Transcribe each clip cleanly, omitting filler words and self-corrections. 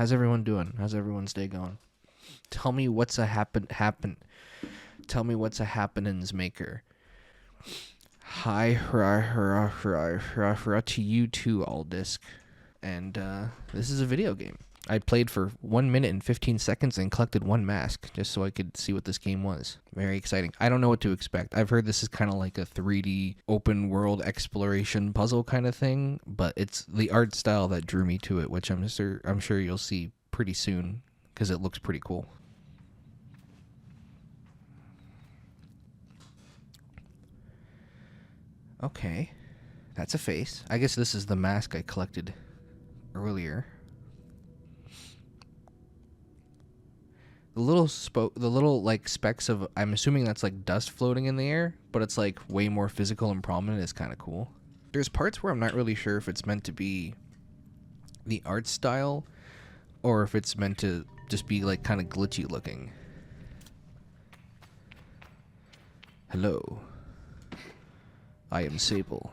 How's everyone doing? How's everyone's day going? Tell me what's a Tell me what's a happenings maker. Hi, hurrah to you too, Aldisk. And this is a video game. I played for 1 minute and 15 seconds and collected one mask just so I could see what this game was. Very exciting. I don't know what to expect. I've heard this is kind of like a 3D open world exploration puzzle kind of thing, but it's the art style that drew me to it, which I'm sure you'll see pretty soon because it looks pretty cool. Okay, that's a face. I guess this is the mask I collected earlier. The little like specks of, I'm assuming that's like dust floating in the air, but it's like way more physical and prominent. It's kind of cool. There's parts where I'm not really sure if it's meant to be the art style or if it's meant to just be like kind of glitchy looking. Hello. I am Sable.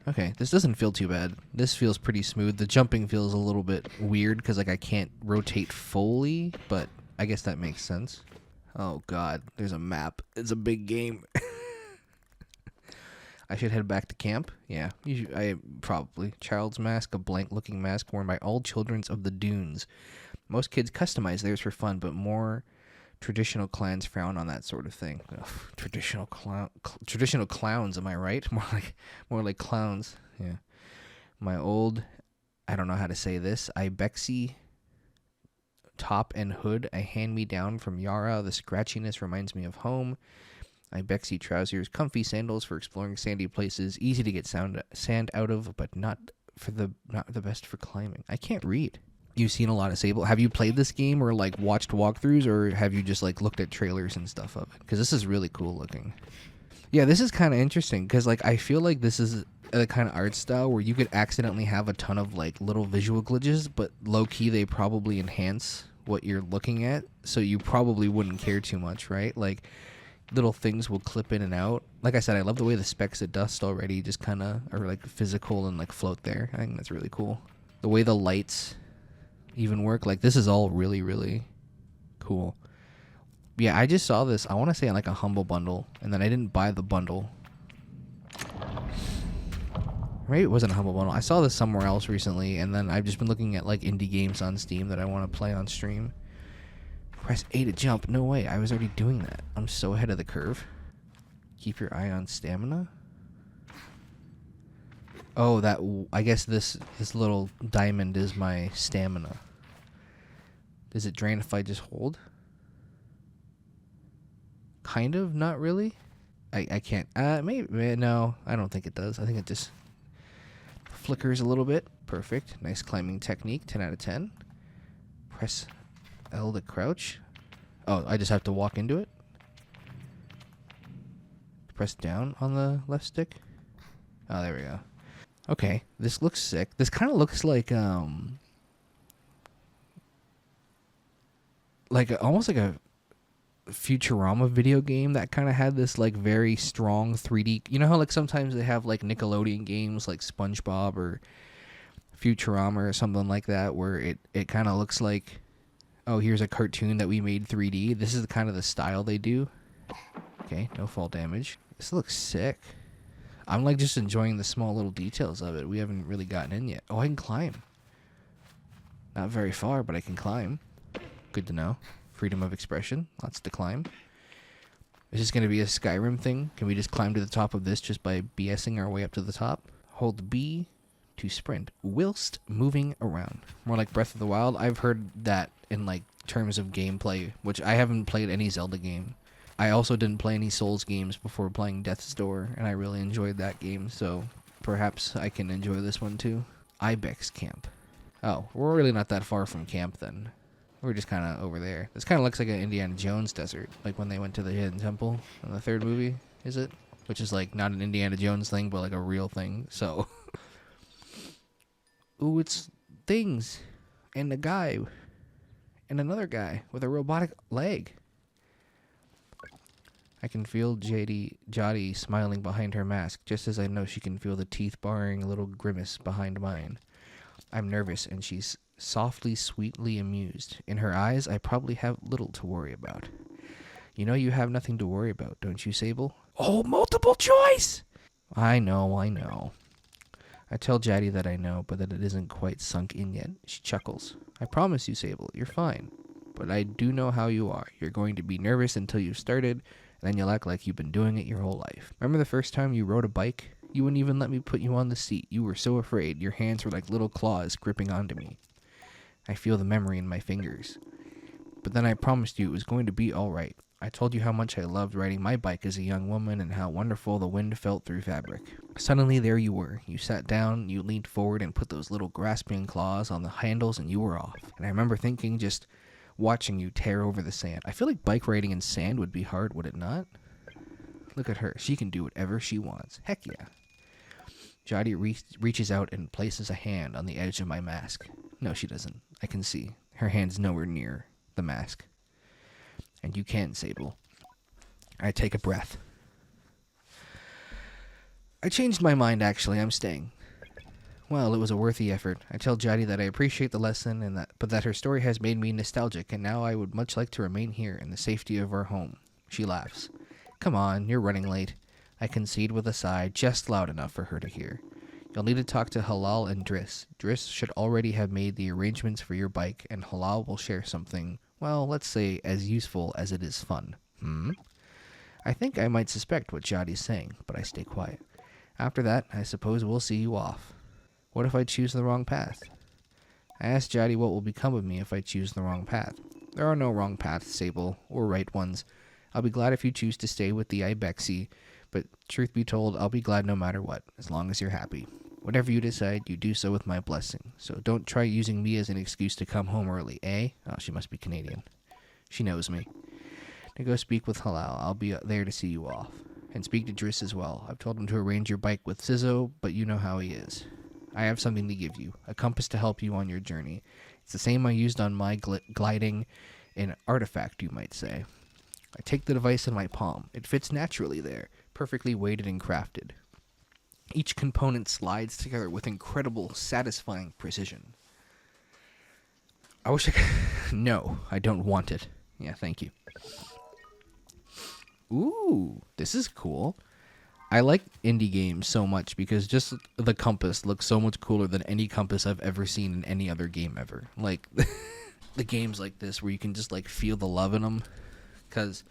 Okay, this doesn't feel too bad. This feels pretty smooth. The jumping feels a little bit weird because like I can't rotate fully, but I guess that makes sense. Oh god, there's a map. It's a big game. I should head back to camp. Yeah, I probably. Child's mask, a blank-looking mask worn by all children of the dunes. Most kids customize theirs for fun, but more traditional clans frown on that sort of thing. Ugh, traditional clowns, am I right? More like clowns. Yeah. My old, I don't know how to say this, Ibexi top and hood, a hand-me-down from Yara. The scratchiness reminds me of home. Ibexi trousers, comfy sandals for exploring sandy places, easy to get sand out of, but not the best for climbing. I can't read. You've seen a lot of Sable. Have you played this game or like watched walkthroughs, or have you just like looked at trailers and stuff of it? Because this is really cool looking. Yeah, this is kind of interesting because like I feel like this is the kind of art style where you could accidentally have a ton of like little visual glitches, but low key they probably enhance what you're looking at, so you probably wouldn't care too much, right? Like little things will clip in and out. Like I said, I love the way the specks of dust already just kind of are like physical and like float there. I think that's really cool. The way the lights even work, like this is all really, really cool. Yeah, I just saw this, I want to say on like a Humble Bundle, and then I didn't buy the bundle. Right, it wasn't a Humble Bundle. I saw this somewhere else recently, and then I've just been looking at like indie games on Steam that I want to play on stream. Press A to jump. No way, I was already doing that. I'm so ahead of the curve. Keep your eye on stamina. Oh, I guess this little diamond is my stamina. Does it drain if I just hold? Kind of, not really. I can't. Maybe, no, I don't think it does. I think it just flickers a little bit. Perfect. Nice climbing technique. 10 out of 10. Press L to crouch. Oh, I just have to walk into it. Press down on the left stick. Oh, there we go. Okay, this looks sick. This kind of looks like almost like a Futurama video game that kind of had this like very strong 3D. You know how like sometimes they have like Nickelodeon games like SpongeBob or Futurama or something like that where it kind of looks like, oh, here's a cartoon that we made 3D. This is kind of the style they do. Okay, no fall damage. This looks sick. I'm like just enjoying the small little details of it. We haven't really gotten in yet. Oh, I can climb. Not very far, but I can climb. Good to know. Freedom of expression. Lots to climb. Is this going to be a Skyrim thing? Can we just climb to the top of this just by BSing our way up to the top? Hold B to sprint whilst moving around. More like Breath of the Wild. I've heard that in like terms of gameplay, which I haven't played any Zelda game. I also didn't play any Souls games before playing Death's Door, and I really enjoyed that game, so perhaps I can enjoy this one too. Ibex Camp. Oh, we're really not that far from camp then. We're just kind of over there. This kind of looks like an Indiana Jones desert, like when they went to the Hidden Temple in the third movie, is it? Which is like not an Indiana Jones thing, but like a real thing, so. Ooh, it's things. And a guy. And another guy with a robotic leg. I can feel Jody smiling behind her mask, just as I know she can feel the teeth barring a little grimace behind mine. I'm nervous, and she's softly, sweetly amused. In her eyes, I probably have little to worry about. You know you have nothing to worry about, don't you, Sable? Oh, multiple choice! I know. I tell Jaddy that I know, but that it isn't quite sunk in yet. She chuckles. I promise you, Sable, you're fine. But I do know how you are. You're going to be nervous until you've started, and then you'll act like you've been doing it your whole life. Remember the first time you rode a bike? You wouldn't even let me put you on the seat. You were so afraid. Your hands were like little claws gripping onto me. I feel the memory in my fingers. But then I promised you it was going to be all right. I told you how much I loved riding my bike as a young woman and how wonderful the wind felt through fabric. Suddenly there you were. You sat down, you leaned forward and put those little grasping claws on the handles and you were off. And I remember thinking, just watching you tear over the sand. I feel like bike riding in sand would be hard, would it not? Look at her. She can do whatever she wants. Heck yeah. Jodie reaches out and places a hand on the edge of my mask. No, she doesn't. I can see. Her hand's nowhere near the mask. And you can, Sable. I take a breath. I changed my mind, actually. I'm staying. Well, it was a worthy effort. I tell Jodie that I appreciate the lesson, but that her story has made me nostalgic, and now I would much like to remain here in the safety of our home. She laughs. Come on, you're running late. I concede with a sigh, just loud enough for her to hear. You'll need to talk to Halal and Driss. Driss should already have made the arrangements for your bike, and Halal will share something, well, let's say as useful as it is fun. I think I might suspect what Jodie's saying, but I stay quiet. After that, I suppose we'll see you off. What if I choose the wrong path? I ask Jodie what will become of me if I choose the wrong path. There are no wrong paths, Sable, or right ones. I'll be glad if you choose to stay with the Ibexi, but truth be told, I'll be glad no matter what, as long as you're happy. Whatever you decide, you do so with my blessing. So don't try using me as an excuse to come home early, eh? Oh, she must be Canadian. She knows me. Now go speak with Halal. I'll be there to see you off. And speak to Driss as well. I've told him to arrange your bike with Sizzo, but you know how he is. I have something to give you. A compass to help you on your journey. It's the same I used on my gliding, an artifact, you might say. I take the device in my palm. It fits naturally there, perfectly weighted and crafted. Each component slides together with incredible, satisfying precision. I wish I could... No, I don't want it. Yeah, thank you. Ooh, this is cool. I like indie games so much because just the compass looks so much cooler than any compass I've ever seen in any other game ever. Like, the games like this where you can just, like, feel the love in them. Because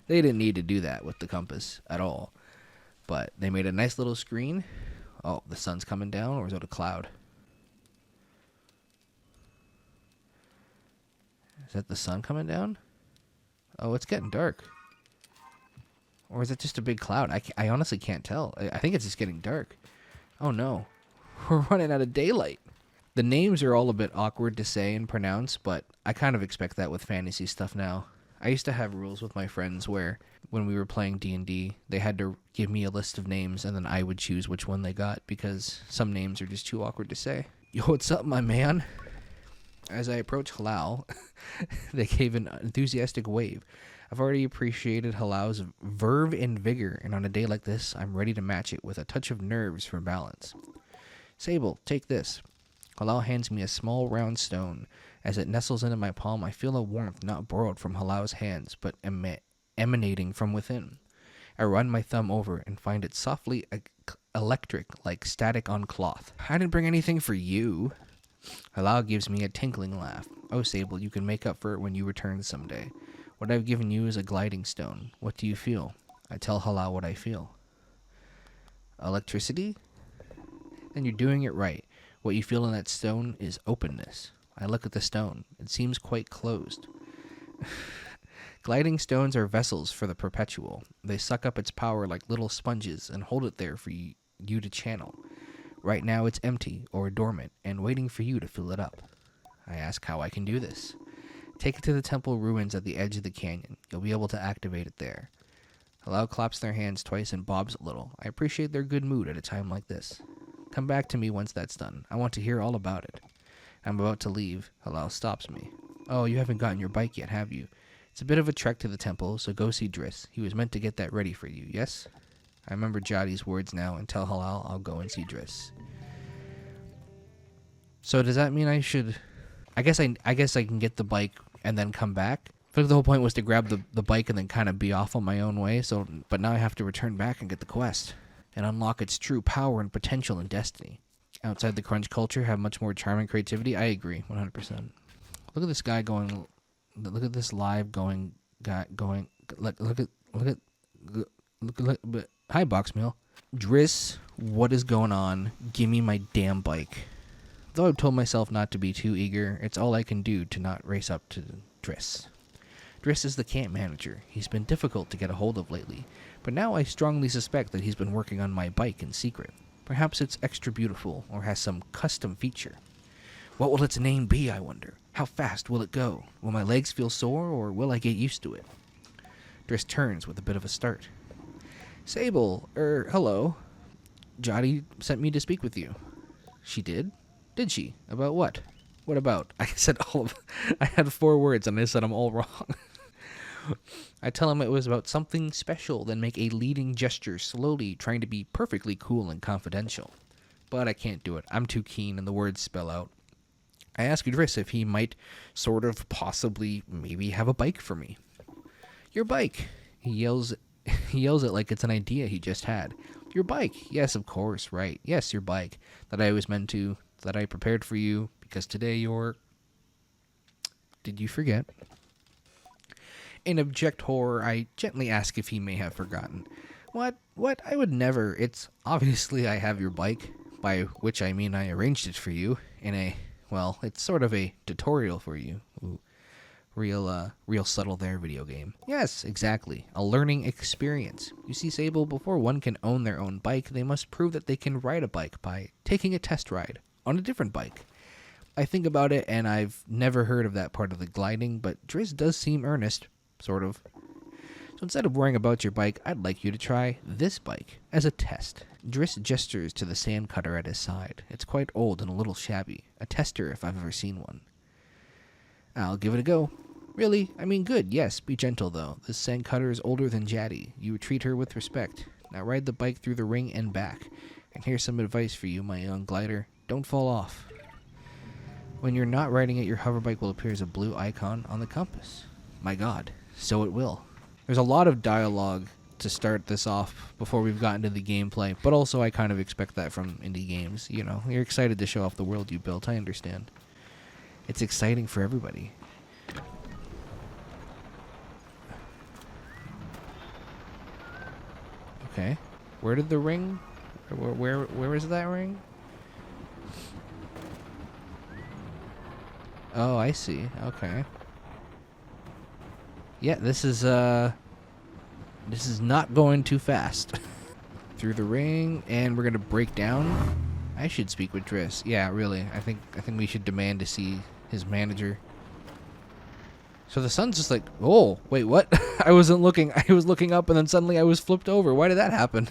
they didn't need to do that with the compass at all. But they made a nice little screen. Oh, the sun's coming down, or is it a cloud? Is that the sun coming down? Oh, it's getting dark. Or is it just a big cloud? I honestly can't tell. I think it's just getting dark. Oh, no. We're running out of daylight. The names are all a bit awkward to say and pronounce, but I kind of expect that with fantasy stuff now. I used to have rules with my friends where when we were playing D&D, they had to give me a list of names and then I would choose which one they got because some names are just too awkward to say. Yo, what's up, my man? As I approach Halal, they gave an enthusiastic wave. I've already appreciated Halal's verve and vigor, and on a day like this, I'm ready to match it with a touch of nerves for balance. Sable, take this. Halal hands me a small round stone. As it nestles into my palm, I feel a warmth not borrowed from Halal's hands, but emanating from within. I run my thumb over and find it softly electric, like static on cloth. I didn't bring anything for you. Halal gives me a tinkling laugh. Oh, Sable, you can make up for it when you return someday. What I've given you is a gliding stone. What do you feel? I tell Halal what I feel. Electricity? Then you're doing it right. What you feel in that stone is openness. I look at the stone. It seems quite closed. Gliding stones are vessels for the perpetual. They suck up its power like little sponges and hold it there for you to channel. Right now it's empty or dormant and waiting for you to fill it up. I ask how I can do this. Take it to the temple ruins at the edge of the canyon. You'll be able to activate it there. Halal claps their hands twice and bobs a little. I appreciate their good mood at a time like this. Come back to me once that's done. I want to hear all about it. I'm about to leave. Halal stops me. Oh, you haven't gotten your bike yet, have you? It's a bit of a trek to the temple, so go see Driss. He was meant to get that ready for you, yes? I remember Jodie's words now and tell Halal I'll go and see Driss. So does that mean I should I guess I can get the bike and then come back. I feel like the whole point was to grab the bike and then kind of be off on my own way. So, but now I have to return back and get the quest and unlock its true power and potential in Destiny. Outside the crunch culture, have much more charm and creativity. I agree, 100%. Look at this guy going. Look at this live going guy going. Look at. But hi, Boxmeal. Driss, what is going on? Give me my damn bike. Though I've told myself not to be too eager, it's all I can do to not race up to Driss. Driss is the camp manager. He's been difficult to get a hold of lately, but now I strongly suspect that he's been working on my bike in secret. Perhaps it's extra beautiful or has some custom feature. What will its name be, I wonder? How fast will it go? Will my legs feel sore or will I get used to it? Driss turns with a bit of a start. Sable, hello. Jotty sent me to speak with you. She did? Did she? About what? What about? I said I had 4 words and I said them all wrong. I tell him it was about something special, then make a leading gesture, slowly trying to be perfectly cool and confidential. But I can't do it. I'm too keen and the words spell out. I ask Driss if he might sort of possibly maybe have a bike for me. Your bike, he yells it like it's an idea he just had. Your bike. Yes, of course, right. Yes, your bike. That I was meant to, that I prepared for you, because today you're... Did you forget? In abject horror, I gently ask if he may have forgotten. What? I would never. It's obviously I have your bike, by which I mean I arranged it for you in a, well, it's sort of a tutorial for you. Ooh. Real subtle there, video game. Yes, exactly. A learning experience. You see, Sable, before one can own their own bike, they must prove that they can ride a bike by taking a test ride on a different bike. I think about it, and I've never heard of that part of the gliding, but Driss does seem earnest, sort of. So instead of worrying about your bike, I'd like you to try this bike as a test. Driss gestures to the sand cutter at his side. It's quite old and a little shabby. A tester if I've ever seen one. I'll give it a go. Really? I mean, good, yes. Be gentle, though. This sand cutter is older than Jaddy. You treat her with respect. Now ride the bike through the ring and back. And here's some advice for you, my young glider. Don't fall off. When you're not riding it, your hoverbike will appear as a blue icon on the compass. My god, so it will. There's a lot of dialogue to start this off before we've gotten to the gameplay, but also I kind of expect that from indie games. You know, you're excited to show off the world you built, I understand. It's exciting for everybody. Okay. Where did the ring... Where is that ring? Oh, I see. Okay. Yeah, this is not going too fast. Through the ring, and we're gonna break down. I should speak with Driss. Yeah, really. I think we should demand to see his manager. So the sun's just like, oh, wait, what? I wasn't looking. I was looking up, and then suddenly I was flipped over. Why did that happen?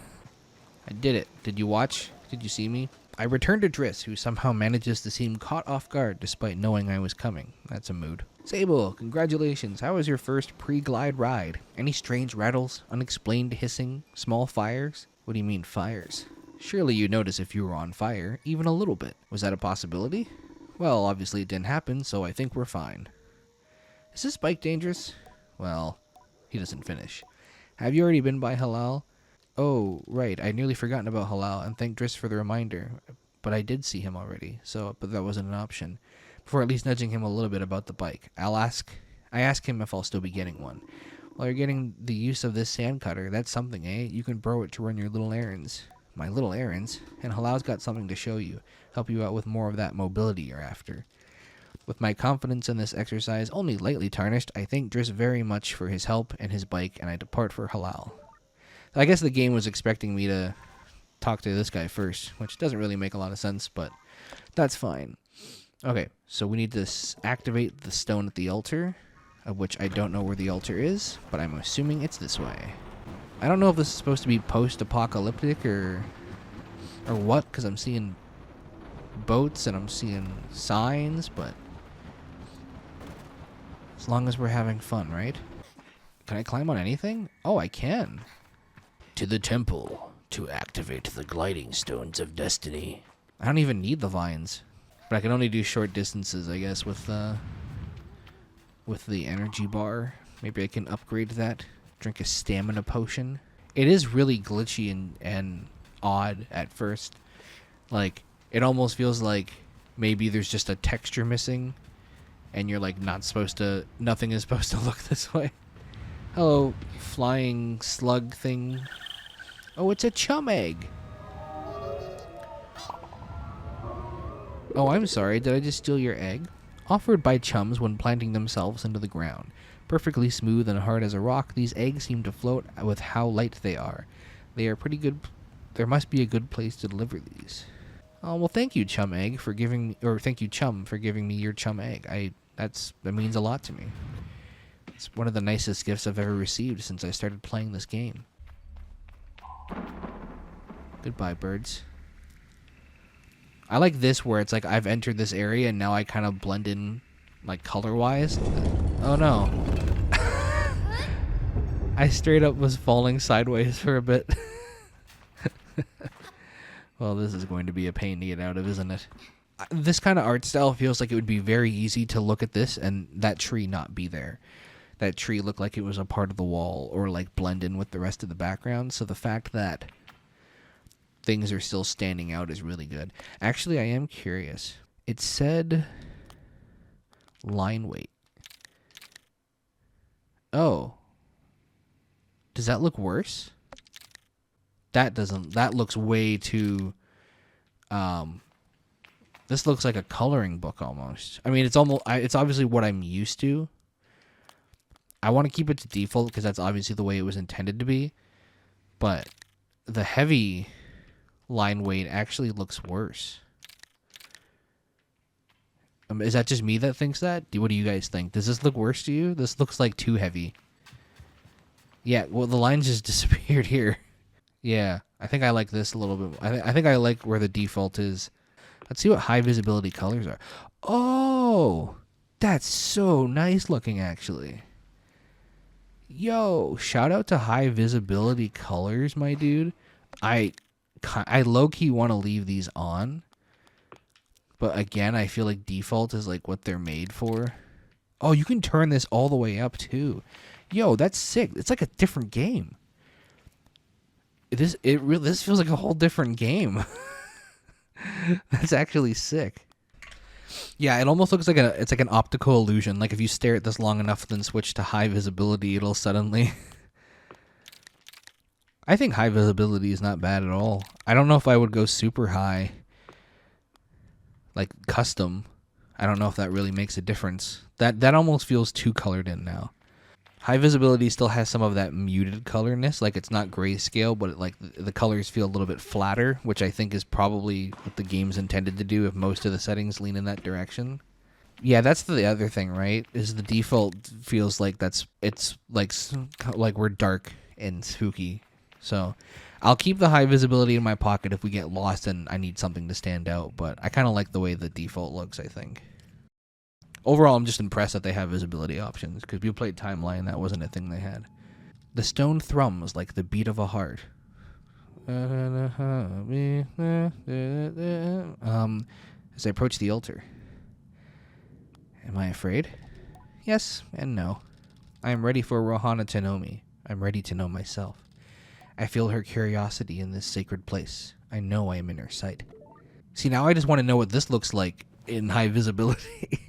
I did it. Did you watch? Did you see me? I returned to Driss, who somehow manages to seem caught off guard despite knowing I was coming. That's a mood. Sable, congratulations. How was your first pre-glide ride? Any strange rattles, unexplained hissing, small fires? What do you mean fires? Surely you'd notice if you were on fire, even a little bit. Was that a possibility? Well, obviously it didn't happen, so I think we're fine. Is this bike dangerous? Well, he doesn't finish. Have you already been by Halal? Oh, right. I'd nearly forgotten about Halal, and thank Driss for the reminder. But I did see him already, but that wasn't an option. Before at least nudging him a little bit about the bike, I ask him if I'll still be getting one. While you're getting the use of this sand cutter, that's something, eh? You can borrow it to run your little errands. My little errands? And Halal's got something to show you. Help you out with more of that mobility you're after. With my confidence in this exercise only lightly tarnished, I thank Driss very much for his help and his bike, and I depart for Halal. I guess the game was expecting me to talk to this guy first, which doesn't really make a lot of sense, but that's fine. Okay, so we need to activate the stone at the altar, of which I don't know where the altar is, but I'm assuming it's this way. I don't know if this is supposed to be post-apocalyptic or what, because I'm seeing boats and I'm seeing signs, but as long as we're having fun, right? Can I climb on anything? Oh, I can. To the temple to activate the gliding stones of destiny. I don't even need the vines. But I can only do short distances, I guess, with the energy bar. Maybe I can upgrade that. Drink a stamina potion. It is really glitchy and odd at first. Like, it almost feels like maybe there's just a texture missing, and you're like nothing is supposed to look this way. Hello, flying slug thing. Oh, it's a chum egg. Oh, I'm sorry. Did I just steal your egg? Offered by chums when planting themselves into the ground. Perfectly smooth and hard as a rock, these eggs seem to float with how light they are. They are pretty good. There must be a good place to deliver these. Oh, well, thank you, chum egg, for giving, or thank you, chum, for giving me your chum egg. That means a lot to me. It's one of the nicest gifts I've ever received since I started playing this game. Goodbye, birds. I like this where it's like I've entered this area and now I kind of blend in, like, color-wise. Oh no. I straight up was falling sideways for a bit. Well, this is going to be a pain to get out of, isn't it? This kind of art style feels like it would be very easy to look at this and that tree not be there. That tree looked like it was a part of the wall or like blend in with the rest of the background. So the fact that things are still standing out is really good. Actually, I am curious. It said line weight. Oh. Does that look worse? That looks way too this looks like a coloring book almost. I mean, it's obviously what I'm used to. I want to keep it to default because that's obviously the way it was intended to be. But the heavy line weight actually looks worse. Is that just me that thinks that? What do you guys think? Does this look worse to you? This looks like too heavy. Yeah, well, the lines just disappeared here. Yeah, I think I like this a little bit. I think I like where the default is. Let's see what high visibility colors are. Oh, that's so nice looking, actually. Yo, shout out to high visibility colors, my dude. I low-key want to leave these on. But again, I feel like default is like what they're made for. Oh, you can turn this all the way up too. Yo, that's sick. It's like a different game. This feels like a whole different game. That's actually sick. Yeah, it almost looks like it's like an optical illusion. Like if you stare at this long enough, then switch to high visibility, it'll suddenly. I think high visibility is not bad at all. I don't know if I would go super high, like custom. I don't know if that really makes a difference. That almost feels too colored in now. High visibility still has some of that muted colorness, like it's not grayscale, but the colors feel a little bit flatter, which I think is probably what the game's intended to do if most of the settings lean in that direction. Yeah, that's the other thing, right? Is the default feels like it's like we're dark and spooky. So I'll keep the high visibility in my pocket if we get lost and I need something to stand out, but I kind of like the way the default looks, I think. Overall, I'm just impressed that they have visibility options, because we played Timeline, that wasn't a thing they had. The stone thrums like the beat of a heart. As I approach the altar. Am I afraid? Yes and no. I am ready for Rohana to know me. I'm ready to know myself. I feel her curiosity in this sacred place. I know I am in her sight. See, now I just want to know what this looks like in high visibility.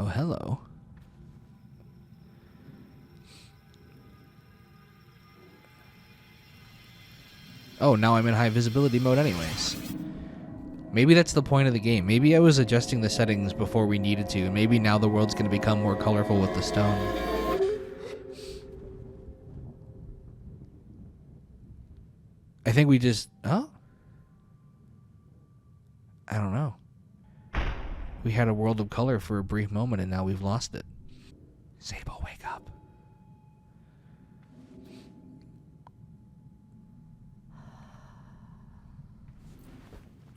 Oh, hello. Oh, now I'm in high visibility mode anyways. Maybe that's the point of the game. Maybe I was adjusting the settings before we needed to, and maybe now the world's going to become more colorful with the stone. I think we just... Oh? I don't know. We had a world of color for a brief moment, and now we've lost it. Sable, wake up.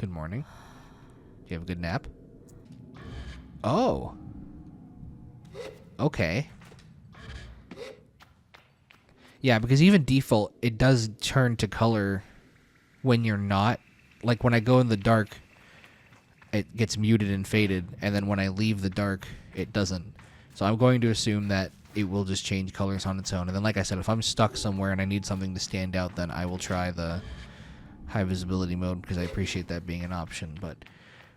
Good morning. Do you have a good nap? Oh. Okay. Yeah, because even default, it does turn to color when you're not. Like when I go in the dark, it gets muted and faded, and then when I leave the dark, it doesn't. So I'm going to assume that it will just change colors on its own. And then, like I said, if I'm stuck somewhere and I need something to stand out, then I will try the high visibility mode because I appreciate that being an option. But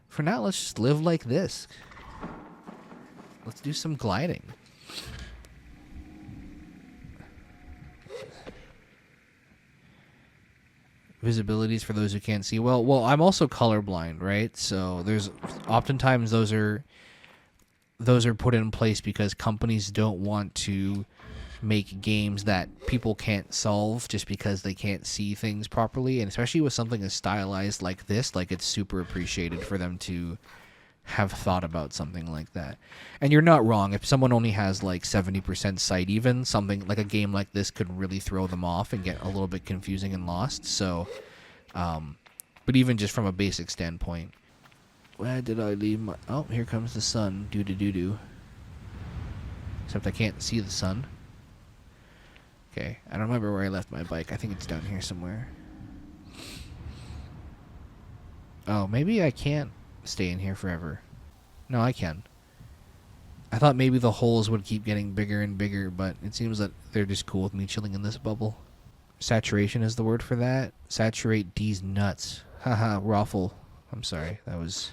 for now, let's just live like this. Let's do some gliding. Visibilities for those who can't see. Well, I'm also colorblind, right? So there's oftentimes those are put in place because companies don't want to make games that people can't solve just because they can't see things properly. And especially with something as stylized like this, like it's super appreciated for them to have thought about something like that. And you're not wrong. If someone only has like 70% sight even, something like a game like this could really throw them off and get a little bit confusing and lost. So, but even just from a basic standpoint, where did I leave my... Oh, here comes the sun. Doo-doo-doo-doo. Except I can't see the sun. Okay, I don't remember where I left my bike. I think it's down here somewhere. Oh, maybe I can't stay in here forever. No, I can. I thought maybe the holes would keep getting bigger and bigger, but it seems that they're just cool with me chilling in this bubble. Saturation is the word for that. Saturate D's nuts. Haha, Raffle. I'm sorry. That was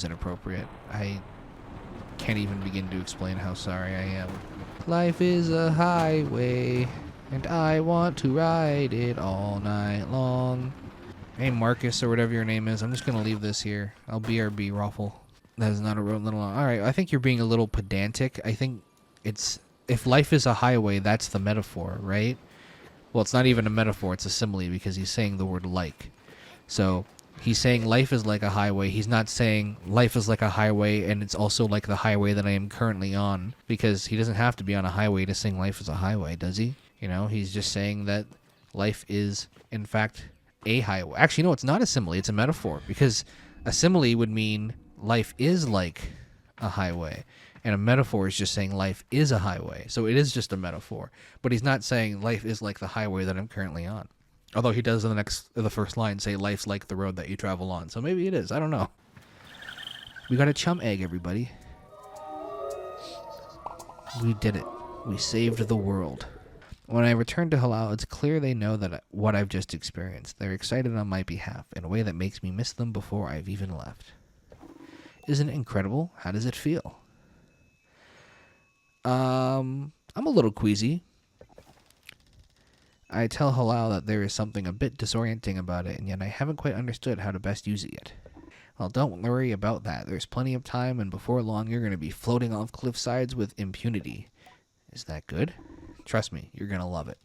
inappropriate. I can't even begin to explain how sorry I am. Life is a highway, and I want to ride it all night long. Hey, Marcus, or whatever your name is, I'm just going to leave this here. I'll BRB, Raffle. That is not a little... Alright, I think you're being a little pedantic. I think it's... If life is a highway, that's the metaphor, right? Well, it's not even a metaphor, it's a simile, because he's saying the word like. So, he's saying life is like a highway. He's not saying life is like a highway, and it's also like the highway that I am currently on. Because he doesn't have to be on a highway to sing life is a highway, does he? You know, he's just saying that life is, in fact... a highway. Actually, no, it's not a simile. It's a metaphor. Because a simile would mean life is like a highway. And a metaphor is just saying life is a highway. So it is just a metaphor. But he's not saying life is like the highway that I'm currently on. Although he does in the first line say life's like the road that you travel on. So maybe it is. I don't know. We got a chum egg, everybody. We did it. We saved the world. When I return to Halal, it's clear they know that what I've just experienced. They're excited on my behalf in a way that makes me miss them before I've even left. Isn't it incredible? How does it feel? I'm a little queasy. I tell Halal that there is something a bit disorienting about it, and yet I haven't quite understood how to best use it yet. Well, don't worry about that. There's plenty of time, and before long you're going to be floating off cliff sides with impunity. Is that good? Trust me, you're going to love it.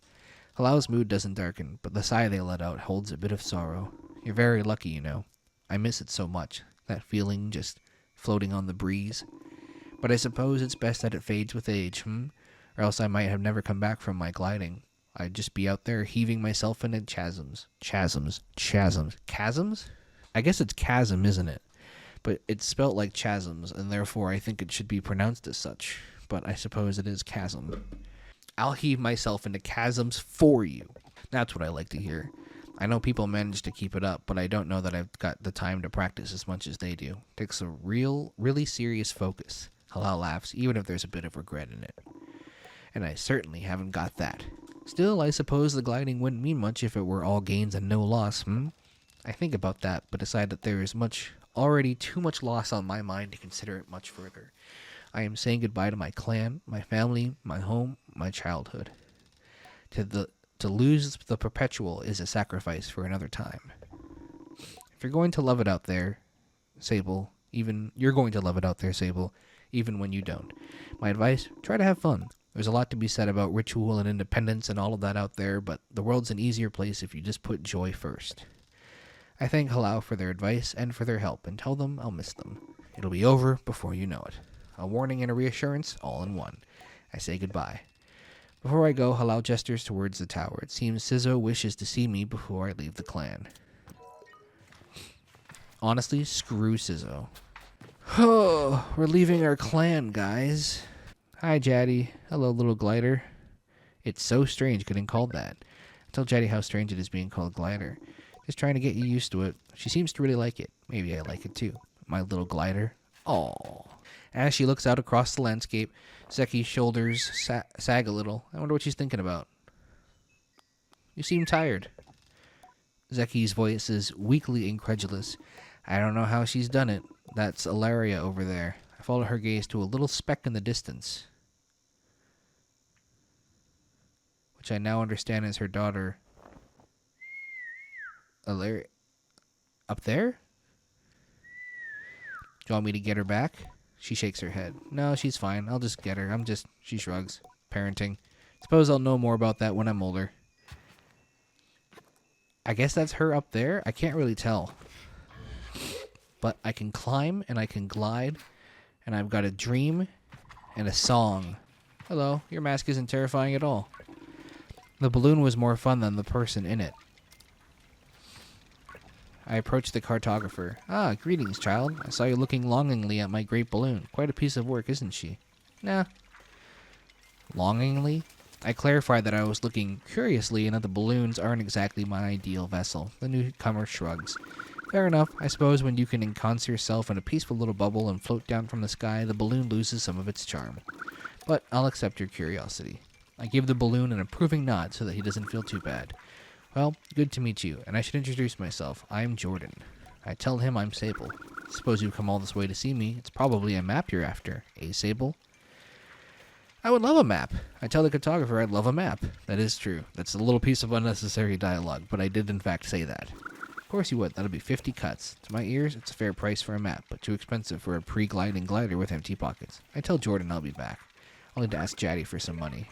Halal's mood doesn't darken, but the sigh they let out holds a bit of sorrow. You're very lucky, you know. I miss it so much, that feeling just floating on the breeze. But I suppose it's best that it fades with age, Or else I might have never come back from my gliding. I'd just be out there heaving myself into chasms. Chasms? I guess it's chasm, isn't it? But it's spelt like chasms, and therefore I think it should be pronounced as such. But I suppose it is chasm. I'll heave myself into chasms for you. That's what I like to hear. I know people manage to keep it up, but I don't know that I've got the time to practice as much as they do. It takes a really serious focus. Halal laughs, even if there's a bit of regret in it. And I certainly haven't got that. Still, I suppose the gliding wouldn't mean much if it were all gains and no loss, I think about that, but decide that there is already too much loss on my mind to consider it much further. I am saying goodbye to my clan, my family, my home, my childhood. To lose the perpetual is a sacrifice for another time. If you're going to love it out there, Sable, you're going to love it out there, Sable, even when you don't. My advice, try to have fun. There's a lot to be said about ritual and independence and all of that out there, but the world's an easier place if you just put joy first. I thank Halal for their advice and for their help, and tell them I'll miss them. It'll be over before you know it. A warning and a reassurance, all in one. I say goodbye. Before I go, Halal gestures towards the tower. It seems Sizzo wishes to see me before I leave the clan. honestly, screw Sizzo. Oh, we're leaving our clan, guys. Hi, Jaddy. Hello, little glider. It's so strange getting called that. Tell Jaddy how strange it is being called glider. Just trying to get you used to it. She seems to really like it. Maybe I like it too. My little glider. Aww. As she looks out across the landscape, Zeki's shoulders sag a little. I wonder what she's thinking about. You seem tired. Zeki's voice is weakly incredulous. I don't know how she's done it. That's Ilaria over there. I follow her gaze to a little speck in the distance, which I now understand is her daughter. Ilaria? Up there? Do you want me to get her back? She shakes her head. No, she's fine. I'll just get her. She shrugs. Parenting. Suppose I'll know more about that when I'm older. I guess that's her up there? I can't really tell. But I can climb and I can glide. And I've got a dream and a song. Hello, your mask isn't terrifying at all. The balloon was more fun than the person in it. I approached the cartographer. Ah, greetings, child. I saw you looking longingly at my great balloon. Quite a piece of work, isn't she? Nah. Longingly? I clarified that I was looking curiously and that the balloons aren't exactly my ideal vessel. The newcomer shrugs. Fair enough. I suppose when you can ensconce yourself in a peaceful little bubble and float down from the sky, the balloon loses some of its charm. But I'll accept your curiosity. I give the balloon an approving nod so that he doesn't feel too bad. Well, good to meet you, and I should introduce myself. I'm Jordan. I tell him I'm Sable. Suppose you've come all this way to see me. It's probably a map you're after. Eh, Sable? I would love a map. I tell the cartographer I'd love a map. That is true. That's a little piece of unnecessary dialogue, but I did in fact say that. Of course you would. That'll be 50 cuts. To my ears, it's a fair price for a map, but too expensive for a pre-gliding glider with empty pockets. I tell Jordan I'll be back. I'll need to ask Jaddy for some money.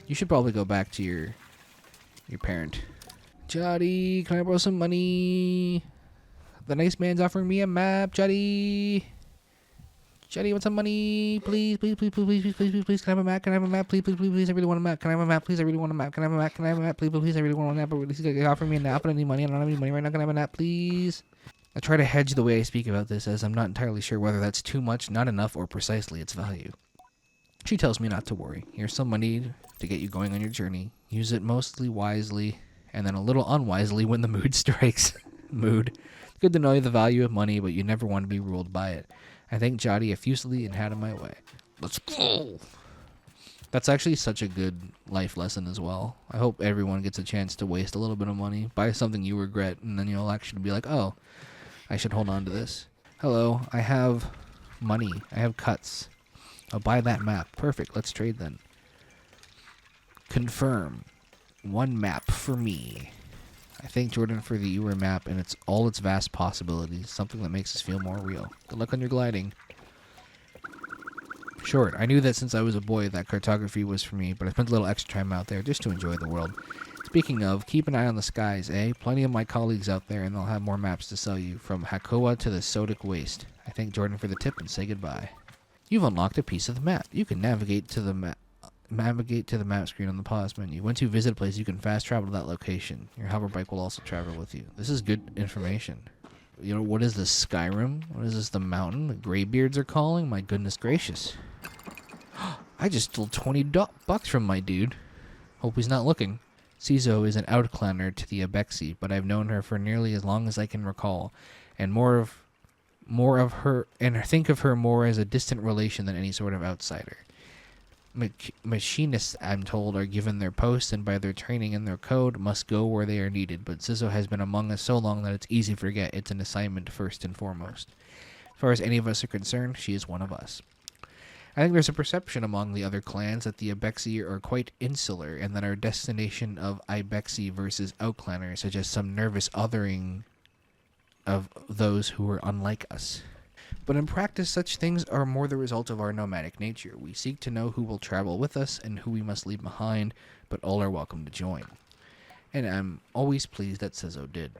You should probably go back to your parent. Jaddy, can I borrow some money? The nice man's offering me a map, Jaddy. Jaddy, want some money? Please, please, please, please, please, please, please, please. Can I have a map? Can I have a map? Please, please, please, please. I really want a map. Can I have a map? Please, I really want a map. Can I have a map? Can I have a map? Please, please, I really want a map. But he's gonna offer me a map. I don't need money. I don't have any money right now. Can I have a map, please? I try to hedge the way I speak about this, as I'm not entirely sure whether that's too much, not enough, or precisely its value. She tells me not to worry. Here's some money to get you going on your journey. Use it mostly wisely, and then a little unwisely when the mood strikes. Mood. It's good to know the value of money, but you never want to be ruled by it. I thanked Jaddy effusively and had him my way. Let's go! That's actually such a good life lesson as well. I hope everyone gets a chance to waste a little bit of money, buy something you regret, and then you'll actually be like, oh, I should hold on to this. Hello, I have money. I have cuts. I'll buy that map. Perfect. Let's trade then. Confirm. One map for me. I thank Jordan for the Ewer map and all its vast possibilities, something that makes us feel more real. Good luck on your gliding. Short. I knew that since I was a boy that cartography was for me, but I spent a little extra time out there just to enjoy the world. Speaking of, keep an eye on the skies, eh? Plenty of my colleagues out there, and they'll have more maps to sell you, from Hakoa to the Sodic Waste. I thank Jordan for the tip and say goodbye. You've unlocked a piece of the map. You can navigate to the map screen on the pause menu. Once you visit a place, you can fast travel to that location. Your hover bike will also travel with you. This is good information. You know, what is this, Skyrim? What is this, the mountain? The Greybeards are calling? My goodness gracious. I just stole 20 bucks from my dude. Hope he's not looking. Sizzo is an outclanner to the Abexi, but I've known her for nearly as long as I can recall, and more of her, and think of her more as a distant relation than any sort of outsider. Machinists, I'm told, are given their posts and by their training and their code must go where they are needed, but Sizzo has been among us so long that it's easy to forget it's an assignment first and foremost. As far as any of us are concerned, she is one of us. I think there's a perception among the other clans that the Abexi are quite insular and that our destination of Ibexi versus Outclanner suggests some nervous othering of those who are unlike us. But in practice, such things are more the result of our nomadic nature. We seek to know who will travel with us and who we must leave behind, but all are welcome to join. And I'm always pleased that Sizzo did.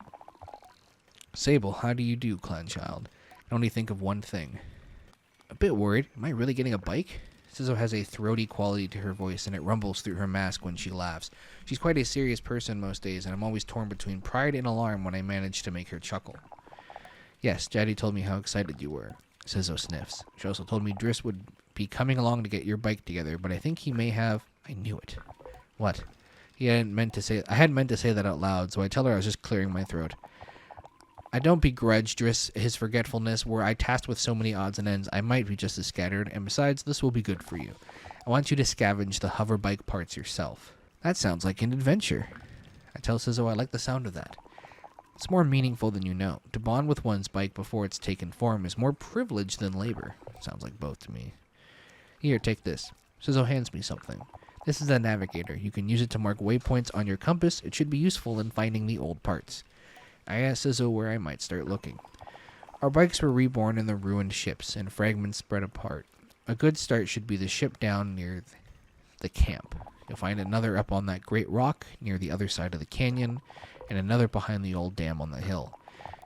Sable, how do you do, clan child? I can only think of one thing. A bit worried. Am I really getting a bike? Sizzo has a throaty quality to her voice, and it rumbles through her mask when she laughs. She's quite a serious person most days, and I'm always torn between pride and alarm when I manage to make her chuckle. Yes, Daddy told me how excited you were. Sizzo sniffs. She also told me Driss would be coming along to get your bike together, but I think he may have... I knew it. What? I hadn't meant to say that out loud, so I tell her I was just clearing my throat. I don't begrudge Driss his forgetfulness. Were I tasked with so many odds and ends, I might be just as scattered, and besides, this will be good for you. I want you to scavenge the hover bike parts yourself. That sounds like an adventure. I tell Sizzo I like the sound of that. It's more meaningful than you know. To bond with one's bike before it's taken form is more privilege than labor. Sounds like both to me. Here, take this. Sizzo hands me something. This is a navigator. You can use it to mark waypoints on your compass. It should be useful in finding the old parts. I asked Sizzo where I might start looking. Our bikes were reborn in the ruined ships, and fragments spread apart. A good start should be the ship down near the camp. You'll find another up on that great rock near the other side of the canyon, and another behind the old dam on the hill.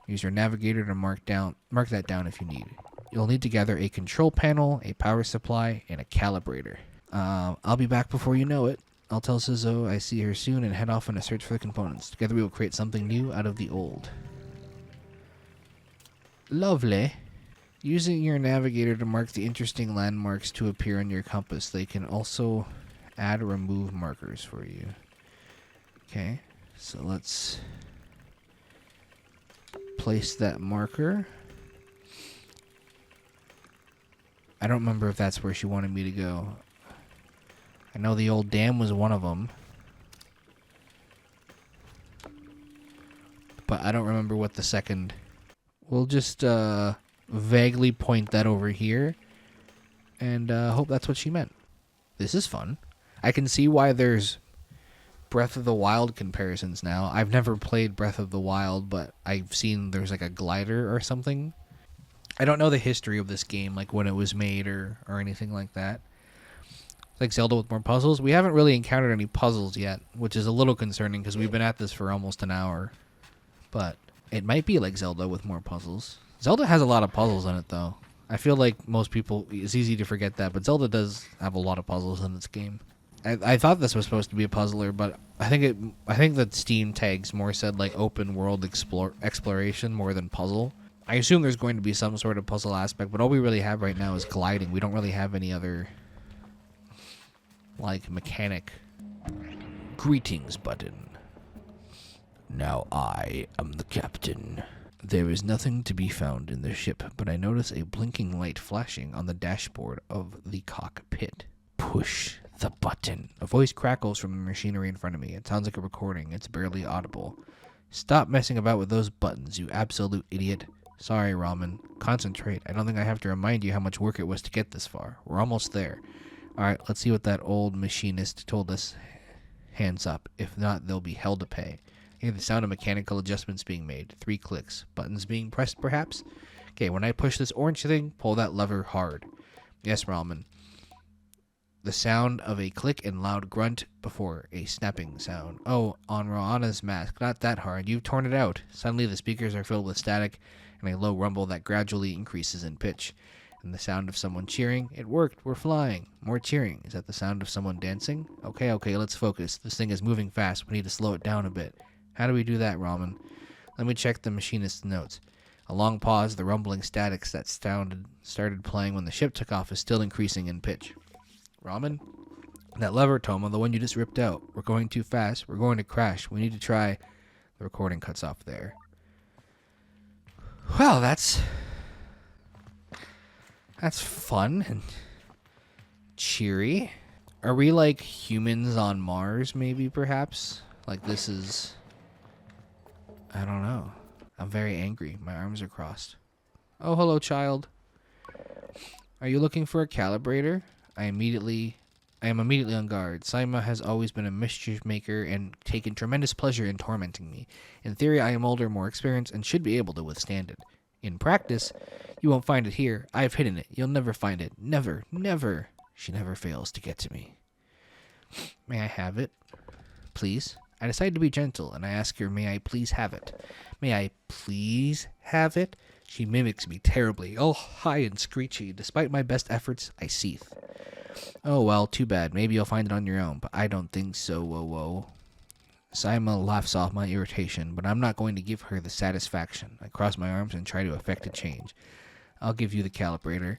Use your navigator to mark that down if you need. You'll need to gather a control panel, a power supply, and a calibrator. I'll be back before you know it. I'll tell Sizzo I see her soon and head off on a search for the components. Together we will create something new out of the old. Lovely. Using your navigator to mark the interesting landmarks to appear on your compass. They can also add or remove markers for you. Okay, so let's place that marker. I don't remember if that's where she wanted me to go. I know the old dam was one of them. But I don't remember what the second... We'll just vaguely point that over here. And hope that's what she meant. This is fun. I can see why there's Breath of the Wild comparisons now. I've never played Breath of the Wild, but I've seen there's like a glider or something. I don't know the history of this game, like when it was made or anything like that. Like Zelda with more puzzles. We haven't really encountered any puzzles yet, which is a little concerning because we've been at this for almost an hour. But it might be like Zelda with more puzzles. Zelda has a lot of puzzles in it, though. I feel like most people, it's easy to forget that, but Zelda does have a lot of puzzles in its game. I thought this was supposed to be a puzzler, but I think that Steam tags more said like open world exploration more than puzzle. I assume there's going to be some sort of puzzle aspect, but all we really have right now is gliding. We don't really have any other like mechanic. Greetings button. Now I am the captain. There is nothing to be found in the ship, but I notice a blinking light flashing on the dashboard of the cockpit. Push the button. A voice crackles from the machinery in front of me. It sounds like a recording. It's barely audible. Stop messing about with those buttons, you absolute idiot. Sorry, Ramen. Concentrate. I don't think I have to remind you how much work it was to get this far. We're almost there. Alright, let's see what that old machinist told us. Hands up. If not, they'll be hell to pay. I hear the sound of mechanical adjustments being made. 3 clicks. Buttons being pressed, perhaps? Okay, when I push this orange thing, pull that lever hard. Yes, Ramen. The sound of a click and loud grunt before a snapping sound. Oh, on Roanna's mask. Not that hard. You've torn it out. Suddenly the speakers are filled with static and a low rumble that gradually increases in pitch. And the sound of someone cheering. It worked. We're flying. More cheering. Is that the sound of someone dancing? Okay, let's focus. This thing is moving fast. We need to slow it down a bit. How do we do that, Ramen? Let me check the machinist's notes. A long pause. The rumbling statics that started playing when the ship took off is still increasing in pitch. Ramen? That lever, Toma, the one you just ripped out. We're going too fast. We're going to crash. We need to try... The recording cuts off there. Well, that's fun and cheery. Are we like humans on Mars, maybe, perhaps? Like this is... I don't know. I'm very angry. My arms are crossed. Oh, hello, child. Are you looking for a calibrator? I am immediately on guard. Saima has always been a mischief maker and taken tremendous pleasure in tormenting me. In theory, I am older, more experienced, and should be able to withstand it. In practice, you won't find it here. I have hidden it. You'll never find it. Never, never. She never fails to get to me. May I have it? Please? I decide to be gentle, and I ask her, may I please have it? May I please have it? She mimics me terribly, all high and screechy. Despite my best efforts, I seethe. Oh, well, too bad. Maybe you'll find it on your own, but I don't think so, whoa. Saima laughs off my irritation, but I'm not going to give her the satisfaction. I cross my arms and try to effect a change. I'll give you the calibrator.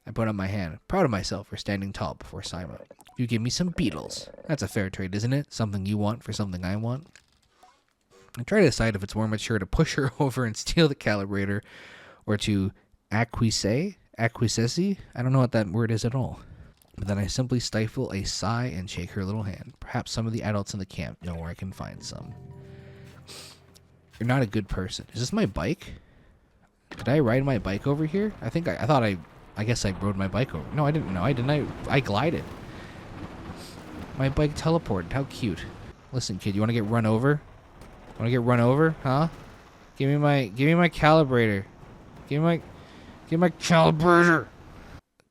I put up my hand, proud of myself for standing tall before Saima. You give me some beetles. That's a fair trade, isn't it? Something you want for something I want. I try to decide if it's more mature to push her over and steal the calibrator or to acquiesce. I don't know what that word is at all. But then I simply stifle a sigh and shake her little hand. Perhaps some of the adults in the camp know where I can find some. You're not a good person. Is this my bike? Did I ride my bike over here? I guess I rode my bike over. No, I didn't. No, I didn't. I glided. My bike teleported. How cute. Listen, kid, you want to get run over? Want to get run over? Huh? Give me my calibrator. Give me my calibrator.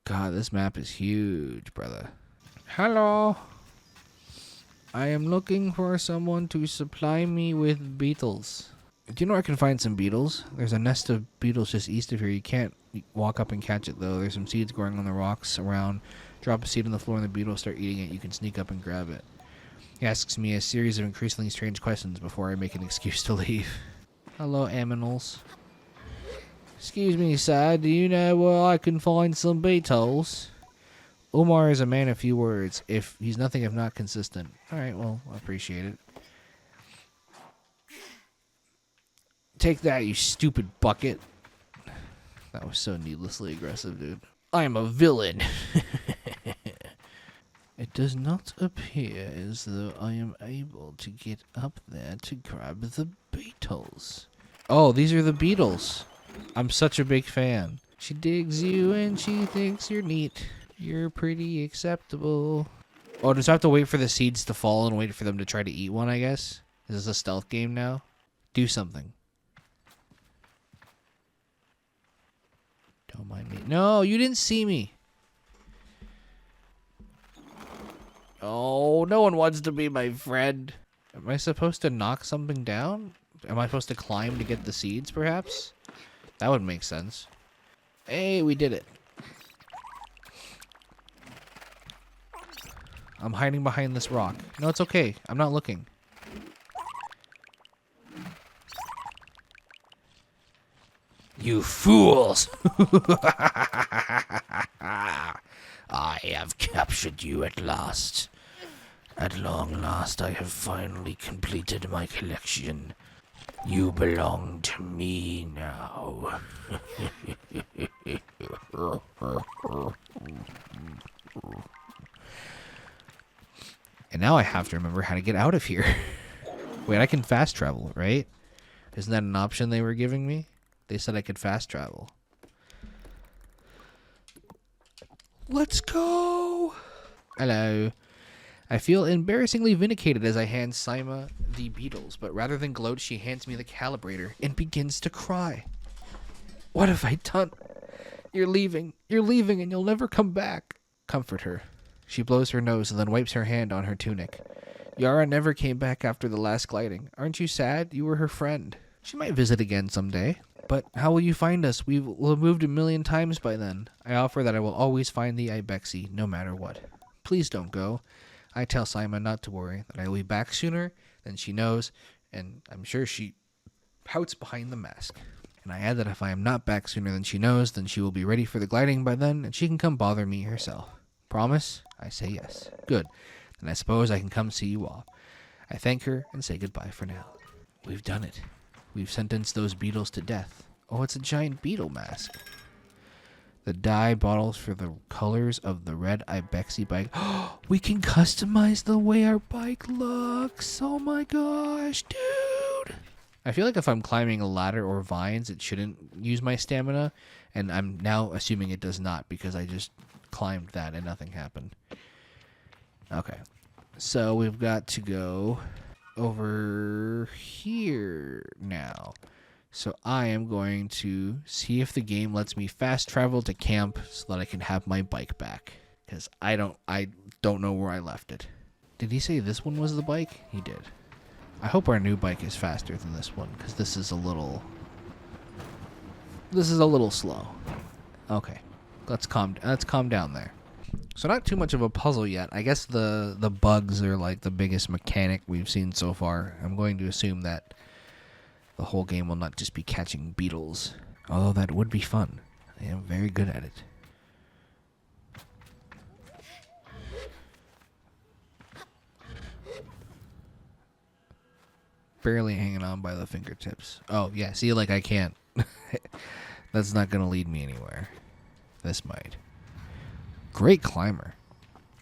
God, this map is huge, brother. Hello. I am looking for someone to supply me with beetles. Do you know where I can find some beetles? There's a nest of beetles just east of here. You can't walk up and catch it, though. There's some seeds growing on the rocks around. Drop a seed on the floor and the beetles start eating it. You can sneak up and grab it. He asks me a series of increasingly strange questions before I make an excuse to leave. Hello, aminals. Excuse me, sir. Do you know where I can find some beetles? Umar is a man of few words. He's nothing if not consistent. Alright, well, I appreciate it. Take that, you stupid bucket. That was so needlessly aggressive, dude. I am a villain. It does not appear as though I am able to get up there to grab the beetles. Oh, these are the beetles. I'm such a big fan. She digs you and she thinks you're neat. You're pretty acceptable. Oh, does I have to wait for the seeds to fall and wait for them to try to eat one, I guess? Is this a stealth game now? Do something. Don't mind me. No, you didn't see me. Oh, no one wants to be my friend. Am I supposed to knock something down? Am I supposed to climb to get the seeds, perhaps? That would make sense. Hey, we did it. I'm hiding behind this rock. No, it's okay. I'm not looking. You fools! I have captured you at last. At long last, I have finally completed my collection. You belong to me now. And now I have to remember how to get out of here. Wait, I can fast travel, right? Isn't that an option they were giving me? They said I could fast travel. Let's go! Hello. I feel embarrassingly vindicated as I hand Saima the beetles, but rather than gloat, she hands me the calibrator and begins to cry. What have I done? You're leaving, and you'll never come back. Comfort her. She blows her nose and then wipes her hand on her tunic. Yara never came back after the last gliding. Aren't you sad? You were her friend. She might visit again someday. But how will you find us? We'll have moved 1,000,000 times by then. I offer that I will always find the Ibexi, no matter what. Please don't go. I tell Saima not to worry, that I will be back sooner than she knows, and I'm sure she pouts behind the mask. And I add that if I am not back sooner than she knows, then she will be ready for the gliding by then, and she can come bother me herself. Promise? I say yes. Good. Then I suppose I can come see you off. I thank her and say goodbye for now. We've done it. We've sentenced those beetles to death. Oh, it's a giant beetle mask. The dye bottles for the colors of the red Ibexi bike. We can customize the way our bike looks. Oh my gosh, dude. I feel like if I'm climbing a ladder or vines, it shouldn't use my stamina. And I'm now assuming it does not because I just climbed that and nothing happened. Okay. So we've got to go over here now. So I am going to see if the game lets me fast travel to camp so that I can have my bike back. Because I don't know where I left it. Did he say this one was the bike? He did. I hope our new bike is faster than this one, because this is a little slow. Okay. Let's calm down there. So not too much of a puzzle yet. I guess the bugs are like the biggest mechanic we've seen so far. I'm going to assume that the whole game will not just be catching beetles. Although that would be fun. I am very good at it. Barely hanging on by the fingertips. Oh, yeah. See, like, I can't. That's not going to lead me anywhere. This might. Great climber.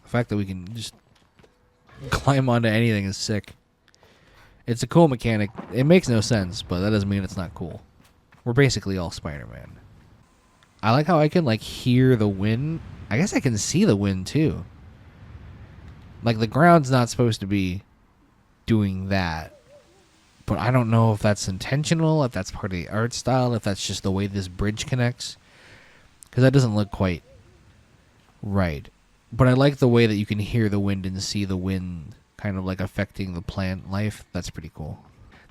The fact that we can just climb onto anything is sick. It's a cool mechanic. It makes no sense, but that doesn't mean it's not cool. We're basically all Spider-Man. I like how I can, like, hear the wind. I guess I can see the wind, too. Like, the ground's not supposed to be doing that. But I don't know if that's intentional, if that's part of the art style, if that's just the way this bridge connects. Because that doesn't look quite right. But I like the way that you can hear the wind and see the wind kind of like affecting the plant life. That's pretty cool.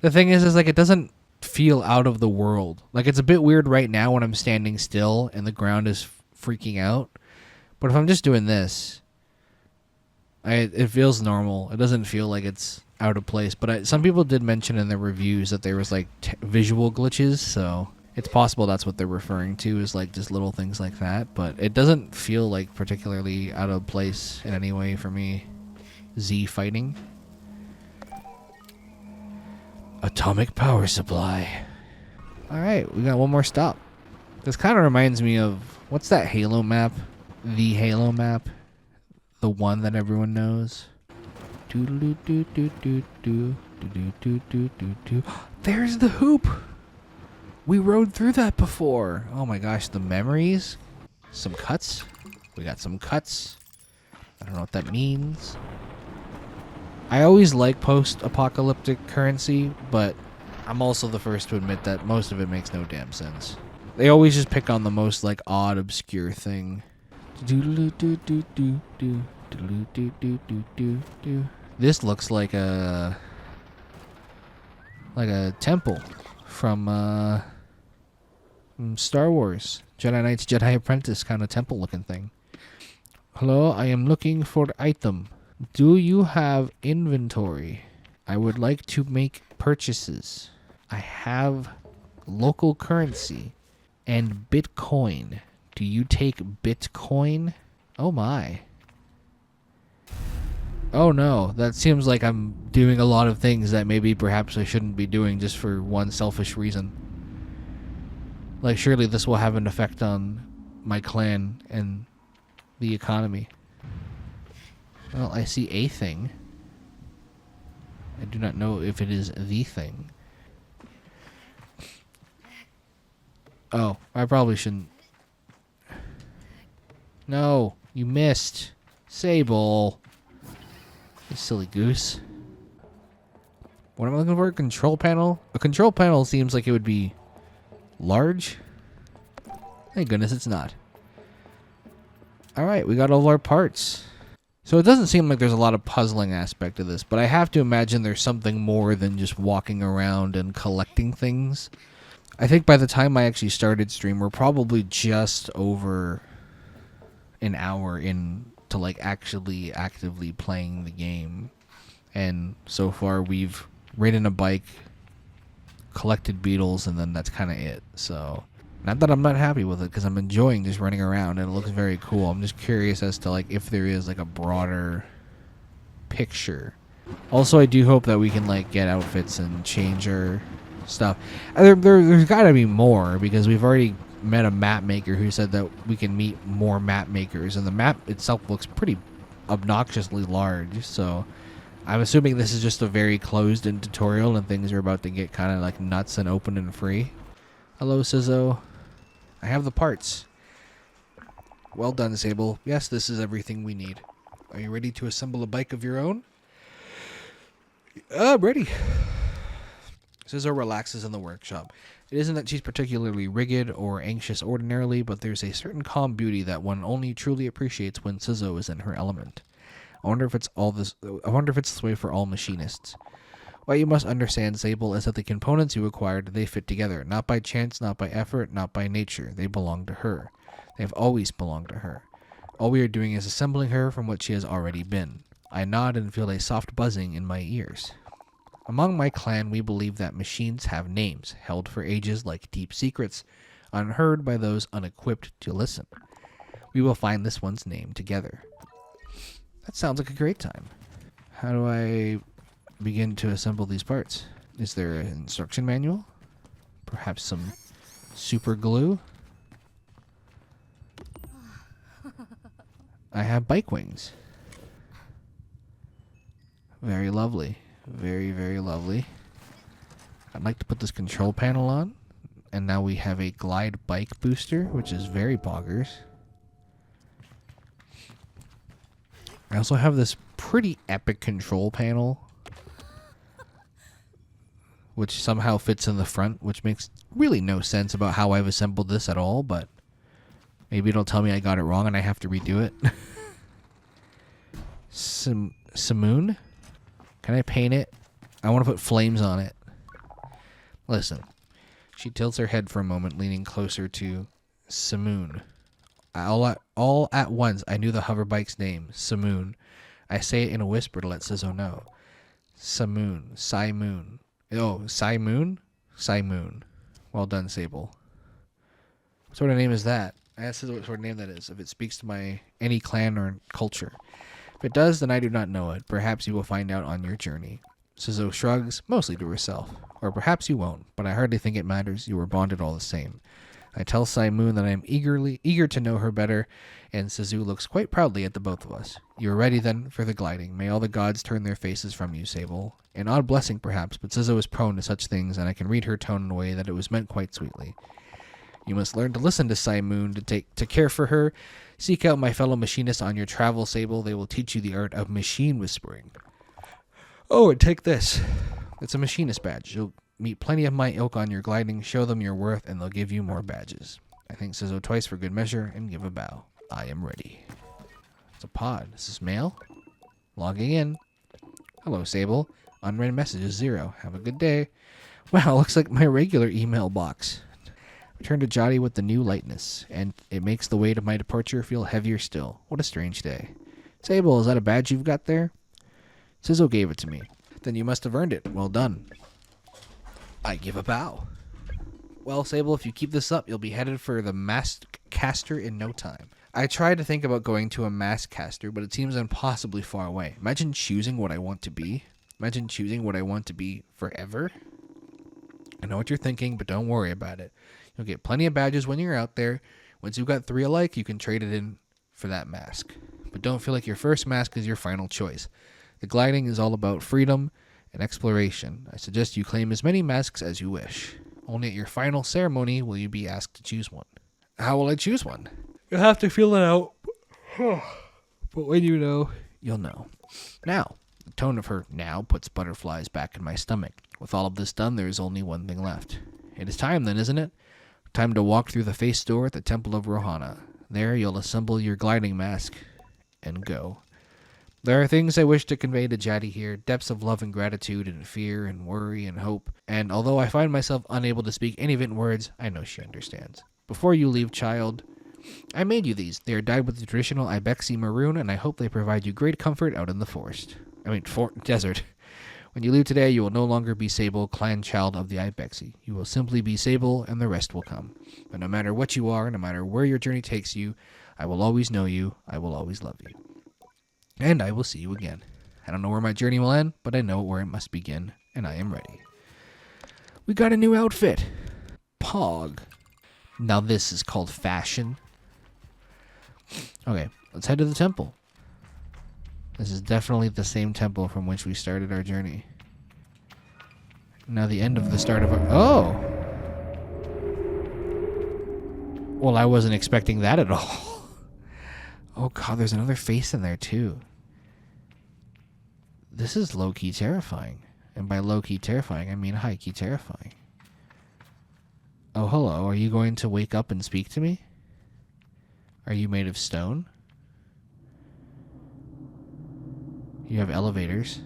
The thing is like it doesn't feel out of the world. Like it's a bit weird right now when I'm standing still and the ground is freaking out. But if I'm just doing this, it feels normal. It doesn't feel like it's out of place. But some people did mention in their reviews that there was like visual glitches, so it's possible that's what they're referring to, is like just little things like that. But it doesn't feel like particularly out of place in any way for me. Z fighting. Atomic power supply. Alright, we got one more stop. This kind of reminds me of, what's that Halo map? The Halo map? The one that everyone knows? There's the hoop! We rode through that before. Oh my gosh, the memories. Some cuts. We got some cuts. I don't know what that means. I always like post-apocalyptic currency, but I'm also the first to admit that most of it makes no damn sense. They always just pick on the most like odd, obscure thing. This looks like a temple from Star Wars, Jedi Knights, Jedi Apprentice kind of temple looking thing. Hello, I am looking for item. Do you have inventory? I would like to make purchases. I have local currency and Bitcoin. Do you take Bitcoin? Oh my. Oh no, that seems like I'm doing a lot of things that maybe perhaps I shouldn't be doing just for one selfish reason. Like surely this will have an effect on my clan and the economy. Well, I see a thing. I do not know if it is the thing. Oh, I probably shouldn't. No, you missed. Sable. You silly goose. What am I looking for? A control panel? A control panel seems like it would be large. Thank goodness it's not. Alright, we got all of our parts. So it doesn't seem like there's a lot of puzzling aspect to this, but I have to imagine there's something more than just walking around and collecting things. I think by the time I actually started stream, we're probably just over an hour into like actually actively playing the game. And so far we've ridden a bike, collected beetles, and then that's kind of it. So not that I'm not happy with it, because I'm enjoying just running around and it looks very cool. I'm just curious as to like if there is like a broader picture. Also, I do hope that we can like get outfits and change our stuff. There's got to be more, because we've already met a map maker who said that we can meet more map makers, and the map itself looks pretty obnoxiously large. So I'm assuming this is just a very closed-in tutorial and things are about to get kind of like nuts and open and free. Hello, Sizzo. I have the parts. Well done, Sable. Yes, this is everything we need. Are you ready to assemble a bike of your own? I'm ready. Sizzo relaxes in the workshop. It isn't that she's particularly rigid or anxious ordinarily, but there's a certain calm beauty that one only truly appreciates when Sizzo is in her element. I wonder if it's this way for all machinists. What you must understand, Sable, is that the components you acquired, they fit together, not by chance, not by effort, not by nature. They belong to her. They have always belonged to her. All we are doing is assembling her from what she has already been. I nod and feel a soft buzzing in my ears. Among my clan, we believe that machines have names, held for ages like deep secrets, unheard by those unequipped to listen. We will find this one's name together. That sounds like a great time. How do I begin to assemble these parts? Is there an instruction manual? Perhaps some super glue? I have bike wings. Very lovely. Very, very lovely. I'd like to put this control panel on. And now we have a glide bike booster, which is very boggers. I also have this pretty epic control panel, which somehow fits in the front, which makes really no sense about how I've assembled this at all, but maybe it'll tell me I got it wrong and I have to redo it. Simoon? Can I paint it? I want to put flames on it. Listen. She tilts her head for a moment, leaning closer to Simoon. All at once, I knew the hover bike's name, Simoon. I say it in a whisper to let Sizzo know. Simoon. Simoon. Oh, Simoon? Simoon. Well done, Sable. What sort of name is that? I asked Sizzo what sort of name that is, if it speaks to any clan or culture. If it does, then I do not know it. Perhaps you will find out on your journey. Sizzo shrugs, mostly to herself. Or perhaps you won't, but I hardly think it matters. You were bonded all the same. I tell Simoon that I am eager to know her better, and Sizzo looks quite proudly at the both of us. You are ready, then, for the gliding. May all the gods turn their faces from you, Sable. An odd blessing, perhaps, but Sizzo is prone to such things, and I can read her tone in a way that it was meant quite sweetly. You must learn to listen to Simoon, to care for her. Seek out my fellow machinists on your travel, Sable. They will teach you the art of machine whispering. Oh, and take this. It's a machinist badge. You'll meet plenty of my ilk on your gliding, show them your worth, and they'll give you more badges. I thank Sizzo twice for good measure and give a bow. I am ready. It's a pod. Is this mail? Logging in. Hello, Sable. Unread messages 0. Have a good day. Wow, looks like my regular email box. Return to Jotty with the new lightness, and it makes the weight of my departure feel heavier still. What a strange day. Sable, is that a badge you've got there? Sizzo gave it to me. Then you must have earned it. Well done. I give a bow. Well, Sable, if you keep this up, you'll be headed for the mask caster in no time. I tried to think about going to a mask caster, but it seems impossibly far away. Imagine choosing what I want to be. Imagine choosing what I want to be forever. I know what you're thinking, but don't worry about it. You'll get plenty of badges when you're out there. Once you've got 3 alike, you can trade it in for that mask. But don't feel like your first mask is your final choice. The gliding is all about freedom and exploration. I suggest you claim as many masks as you wish. Only at your final ceremony will you be asked to choose one. How will I choose one? You'll have to feel it out. But when you know, you'll know. Now, the tone of her now puts butterflies back in my stomach. With all of this done, there is only one thing left. It is time then, isn't it? Time to walk through the face door at the Temple of Rohana. There you'll assemble your gliding mask and go. There are things I wish to convey to Jaddy here, depths of love and gratitude and fear and worry and hope, and although I find myself unable to speak any of it in words, I know she understands. Before you leave, child, I made you these. They are dyed with the traditional Ibexi maroon, and I hope they provide you great comfort out in the desert. When you leave today, you will no longer be Sable, clan child of the Ibexi. You will simply be Sable, and the rest will come. But no matter what you are, no matter where your journey takes you, I will always know you, I will always love you. And I will see you again. I don't know where my journey will end, but I know where it must begin, and I am ready. We got a new outfit. Pog. Now this is called fashion. Okay, let's head to the temple. This is definitely the same temple from which we started our journey. Now the end of the start of our... Oh! Well, I wasn't expecting that at all. Oh god, there's another face in there too. This is low-key terrifying. And by low-key terrifying, I mean high-key terrifying. Oh, hello. Are you going to wake up and speak to me? Are you made of stone? You have elevators.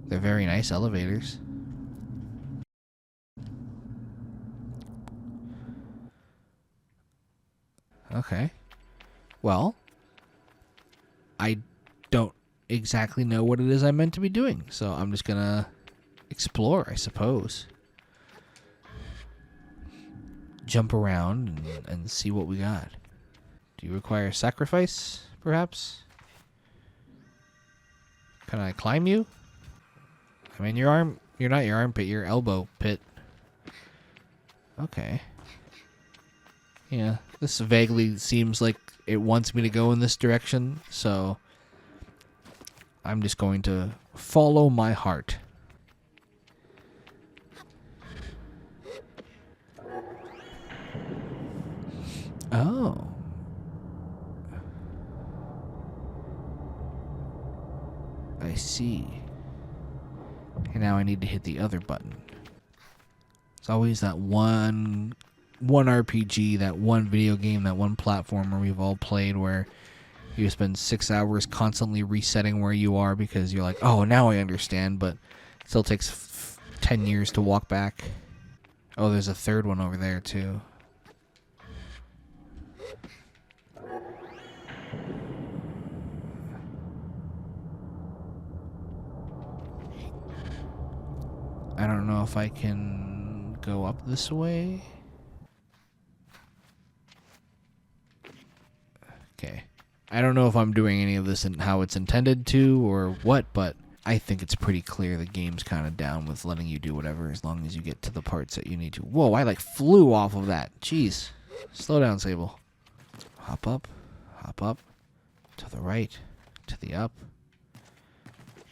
They're very nice elevators. Okay. Well, I don't exactly know what it is I'm meant to be doing, so I'm just gonna explore, I suppose. Jump around and see what we got. Do you require sacrifice, perhaps? Can I climb you? I mean, you're not your armpit, your elbow pit. Okay. Yeah, this vaguely seems like it wants me to go in this direction, so I'm just going to follow my heart. Oh. I see. And now I need to hit the other button. It's always that one RPG, that one video game, that one platformer we've all played where you spend 6 hours constantly resetting where you are because you're like, oh, now I understand, but it still takes 10 years to walk back. Oh, there's a third one over there, too. I don't know if I can go up this way. Okay. I don't know if I'm doing any of this and how it's intended to or what, but I think it's pretty clear the game's kind of down with letting you do whatever as long as you get to the parts that you need to. Whoa, I like flew off of that. Jeez. Slow down, Sable. Hop up. To the right. To the up.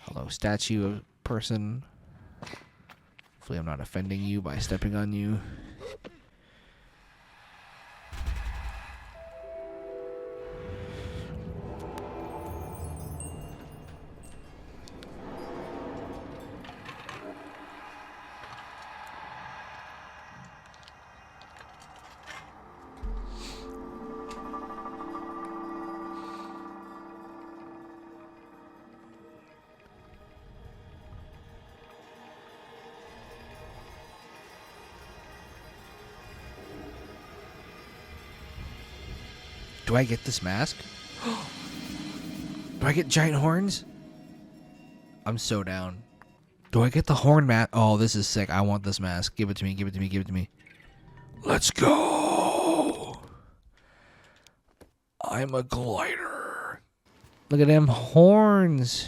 Hello, statue person. Hopefully I'm not offending you by stepping on you. Do I get this mask? Do I get giant horns? I'm so down. Do I get the horn mask? Oh, this is sick. I want this mask. Give it to me. Let's go. I'm a glider. Look at them horns.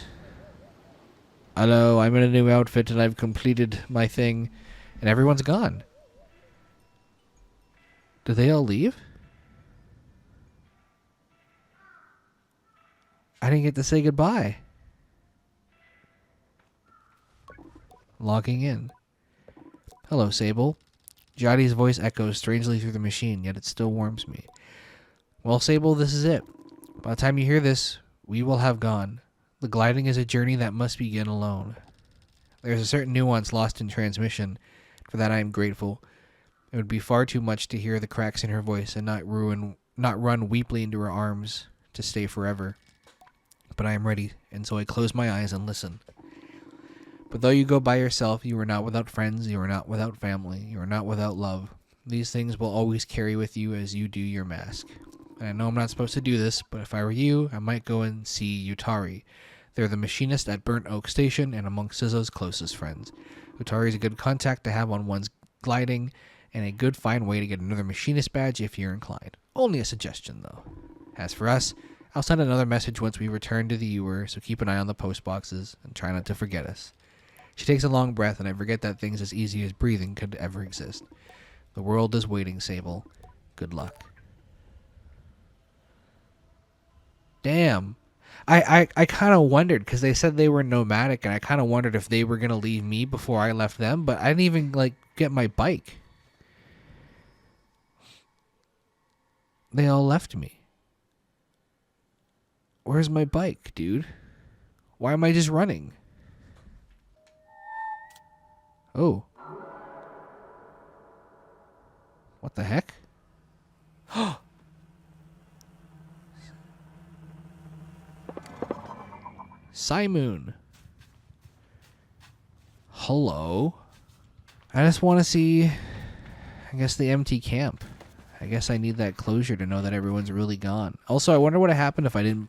Hello, I'm in a new outfit and I've completed my thing. And everyone's gone. Did they all leave? I didn't get to say goodbye. Logging in. Hello, Sable. Jotty's voice echoes strangely through the machine, yet it still warms me. Well, Sable, this is it. By the time you hear this, we will have gone. The gliding is a journey that must begin alone. There is a certain nuance lost in transmission. For that I am grateful. It would be far too much to hear the cracks in her voice and not run weeply into her arms to stay forever. But I am ready, and so I close my eyes and listen. But though you go by yourself, you are not without friends, you are not without family, you are not without love. These things will always carry with you as you do your mask. And I know I'm not supposed to do this, but if I were you, I might go and see Utari. They're the machinist at Burnt Oak Station and among Sizzo's closest friends. Utari is a good contact to have on one's gliding, and a good fine way to get another machinist badge if you're inclined. Only a suggestion, though. As for us, I'll send another message once we return to the Ewer, so keep an eye on the post boxes and try not to forget us. She takes a long breath, and I forget that things as easy as breathing could ever exist. The world is waiting, Sable. Good luck. Damn. I kind of wondered, because they said they were nomadic, and I kind of wondered if they were going to leave me before I left them, but I didn't even, get my bike. They all left me. Where's my bike, dude? Why am I just running? Oh. What the heck? Simoon. Hello. I just want to see, I guess, the empty camp. I guess I need that closure to know that everyone's really gone. Also, I wonder what would have happened if I didn't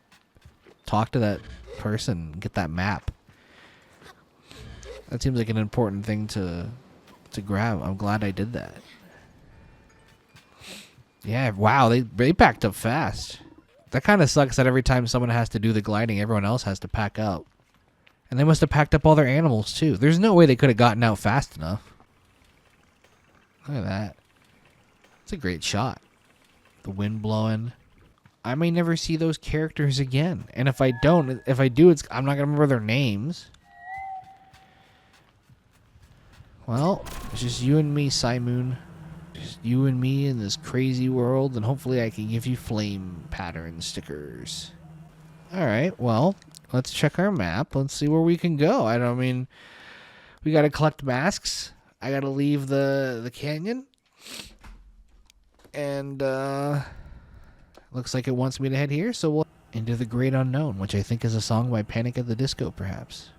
talk to that person and get that map. That seems like an important thing to grab. I'm glad I did that. Yeah, wow, they packed up fast. That kind of sucks that every time someone has to do the gliding, everyone else has to pack up. And they must have packed up all their animals, too. There's no way they could have gotten out fast enough. Look at that. It's a great shot. The wind blowing. I may never see those characters again. And if I do, I'm not going to remember their names. Well, it's just you and me, Simoon. Just you and me in this crazy world, and hopefully I can give you flame pattern stickers. Alright, well, let's check our map. Let's see where we can go. We gotta collect masks. I gotta leave the canyon. And, looks like it wants me to head here, so we'll into the Great Unknown, which I think is a song by Panic at the Disco, perhaps.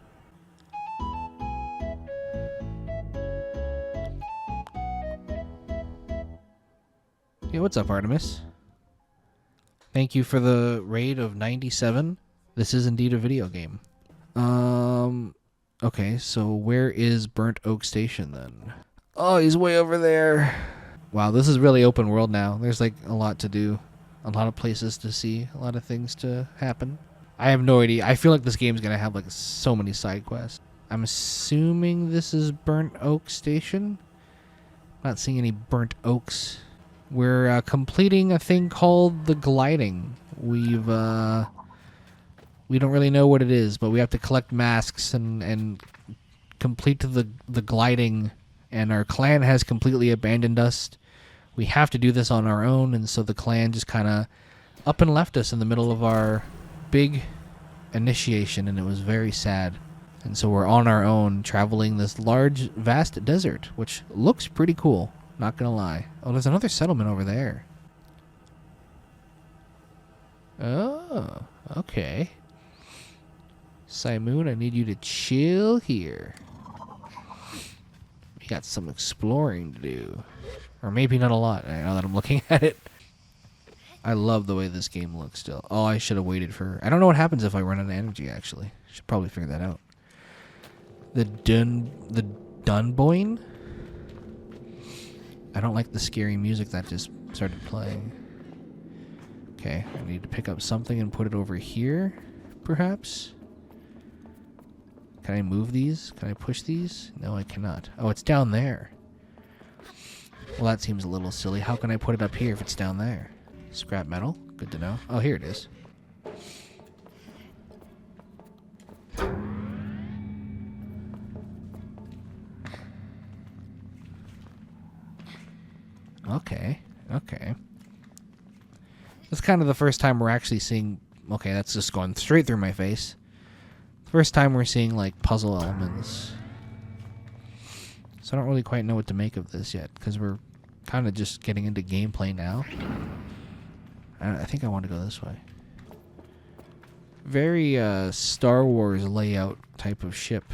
Yeah, what's up, Artemis? Thank you for the raid of 97. This is indeed a video game. Okay, so where is Burnt Oak Station then? Oh, he's way over there. Wow, this is really open world now. There's like a lot to do. A lot of places to see. A lot of things to happen. I have no idea. I feel like this game's gonna have like so many side quests. I'm assuming this is Burnt Oak Station. Not seeing any burnt oaks. We're completing a thing called the gliding. We don't really know what it is, but we have to collect masks and complete the gliding. And our clan has completely abandoned us. We have to do this on our own, and so the clan just kind of up and left us in the middle of our big initiation, and it was very sad. And so we're on our own, traveling this large, vast desert, which looks pretty cool. Not gonna lie. Oh, there's another settlement over there. Oh, okay. Simoon, I need you to chill here. We got some exploring to do. Or maybe not a lot, now that I'm looking at it. I love the way this game looks still. Oh, I should have waited for... I don't know what happens if I run out of energy, actually. Should probably figure that out. The Dunboyne? I don't like the scary music that just started playing. Okay, I need to pick up something and put it over here, perhaps. Can I move these? Can I push these? No, I cannot. Oh, it's down there. Well, that seems a little silly. How can I put it up here if it's down there? Scrap metal? Good to know. Oh, here it is. Okay, okay. That's kind of the first time we're actually seeing... Okay, that's just going straight through my face. First time we're seeing, like, puzzle elements. So I don't really quite know what to make of this yet, because we're kind of just getting into gameplay now. I think I want to go this way. Very Star Wars layout type of ship.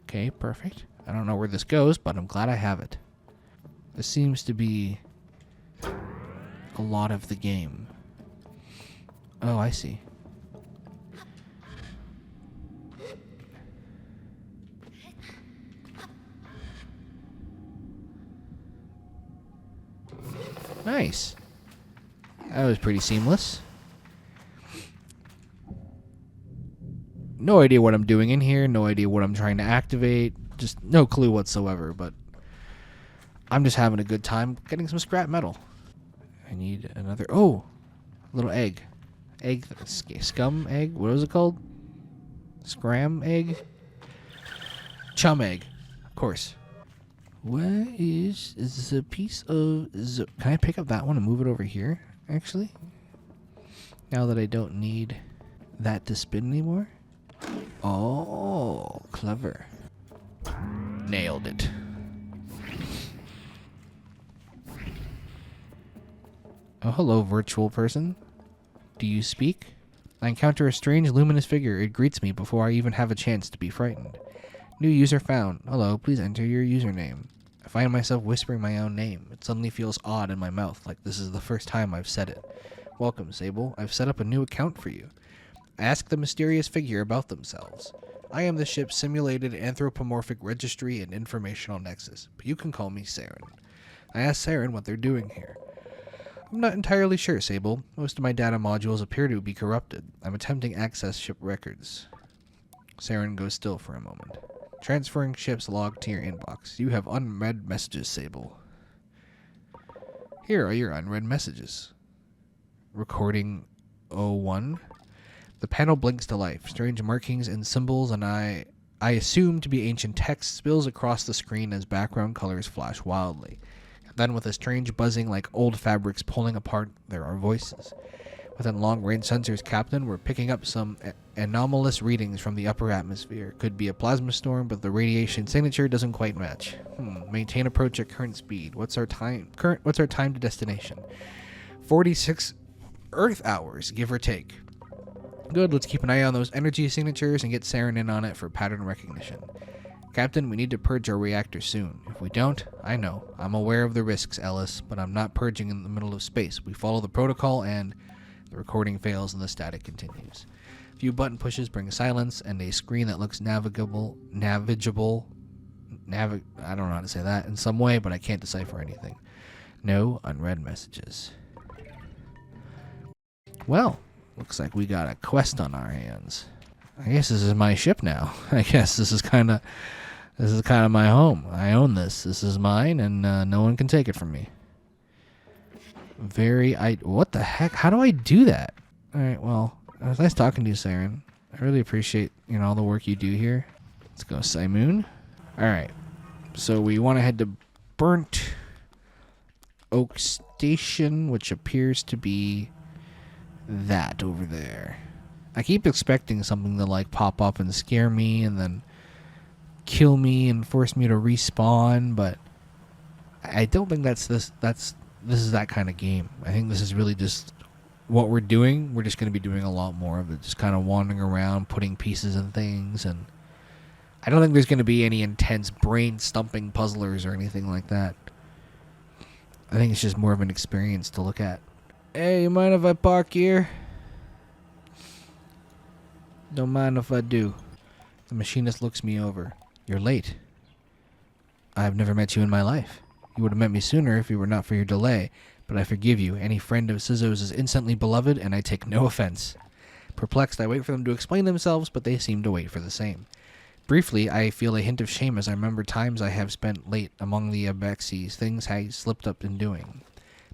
Okay, perfect. I don't know where this goes, but I'm glad I have it. This seems to be a lot of the game. Oh, I see. Nice. That was pretty seamless. No idea what I'm doing in here. No idea what I'm trying to activate. Just no clue whatsoever, but I'm just having a good time getting some scrap metal. I need another... Oh! Little egg. Egg... Scum egg? What was it called? Scram egg? Chum egg. Of course. Where is this a piece of... Can I pick up that one and move it over here, actually? Now that I don't need that to spin anymore? Oh, clever. Nailed it. Oh, hello, virtual person. Do you speak? I encounter a strange luminous figure. It greets me before I even have a chance to be frightened. New user found. Hello, please enter your username. I find myself whispering my own name. It suddenly feels odd in my mouth, like this is the first time I've said it. Welcome, Sable. I've set up a new account for you. I ask the mysterious figure about themselves. I am the ship's simulated anthropomorphic registry and informational nexus, but you can call me Saren. I ask Saren what they're doing here. I'm not entirely sure, Sable. Most of my data modules appear to be corrupted. I'm attempting access ship records. Saren goes still for a moment. Transferring ship's log to your inbox. You have unread messages, Sable. Here are your unread messages. Recording 01. The panel blinks to life. Strange markings and symbols, and I assume to be ancient text, spills across the screen as background colors flash wildly. Then, with a strange buzzing like old fabrics pulling apart, there are voices. Within long-range sensors, Captain, we're picking up some anomalous readings from the upper atmosphere. Could be a plasma storm, but the radiation signature doesn't quite match. Maintain approach at current speed. What's our time to destination? 46 Earth hours, give or take. Good, let's keep an eye on those energy signatures and get Saren in on it for pattern recognition. Captain, we need to purge our reactor soon. If we don't, I know. I'm aware of the risks, Ellis, but I'm not purging in the middle of space. We follow the protocol and the recording fails and the static continues. A few button pushes bring silence and a screen that looks navigable, I don't know how to say that in some way, but I can't decipher anything. No unread messages. Well, looks like we got a quest on our hands. I guess this is my ship now. I guess this is kind of my home. I own this. This is mine, and no one can take it from me. What the heck? How do I do that? All right, well, it was nice talking to you, Saren. I really appreciate, all the work you do here. Let's go, Simoon. All right, so we want to head to Burnt Oak Station, which appears to be that over there. I keep expecting something to pop up and scare me and then kill me and force me to respawn, but I don't think this is that kind of game. I think this is really just what we're doing. We're just going to be doing a lot more of it, just kind of wandering around, putting pieces in things, and I don't think there's going to be any intense brain-stumping puzzlers or anything like that. I think it's just more of an experience to look at. Hey, you mind if I park here? Don't mind if I do. The machinist looks me over. You're late. I've never met you in my life. You would have met me sooner if it were not for your delay, but I forgive you. Any friend of Sizzo's is instantly beloved, and I take no offense. Perplexed, I wait for them to explain themselves, but they seem to wait for the same. Briefly, I feel a hint of shame as I remember times I have spent late among the Abexis, things I slipped up in doing.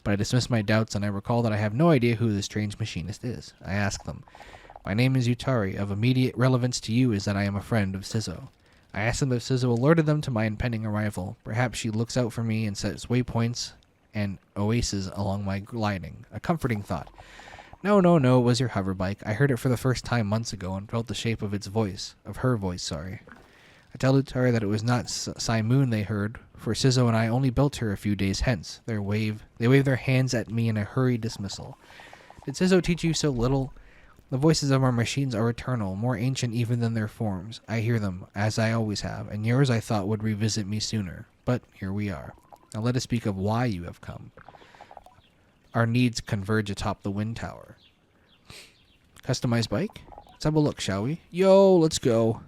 But I dismiss my doubts, and I recall that I have no idea who this strange machinist is. I ask them. My name is Utari. Of immediate relevance to you is that I am a friend of Sizzo. I ask them if Sizzo alerted them to my impending arrival. Perhaps she looks out for me and sets waypoints and oases along my gliding. A comforting thought. No, it was your hover bike. I heard it for the first time months ago and felt the shape of her voice. I tell Utari that it was not Simoon they heard, for Sizzo and I only built her a few days hence. They wave their hands at me in a hurried dismissal. Did Sizzo teach you so little? The voices of our machines are eternal, more ancient even than their forms. I hear them, as I always have, and yours I thought would revisit me sooner. But here we are. Now let us speak of why you have come. Our needs converge atop the wind tower. Customized bike? Let's have a look, shall we? Yo, let's go.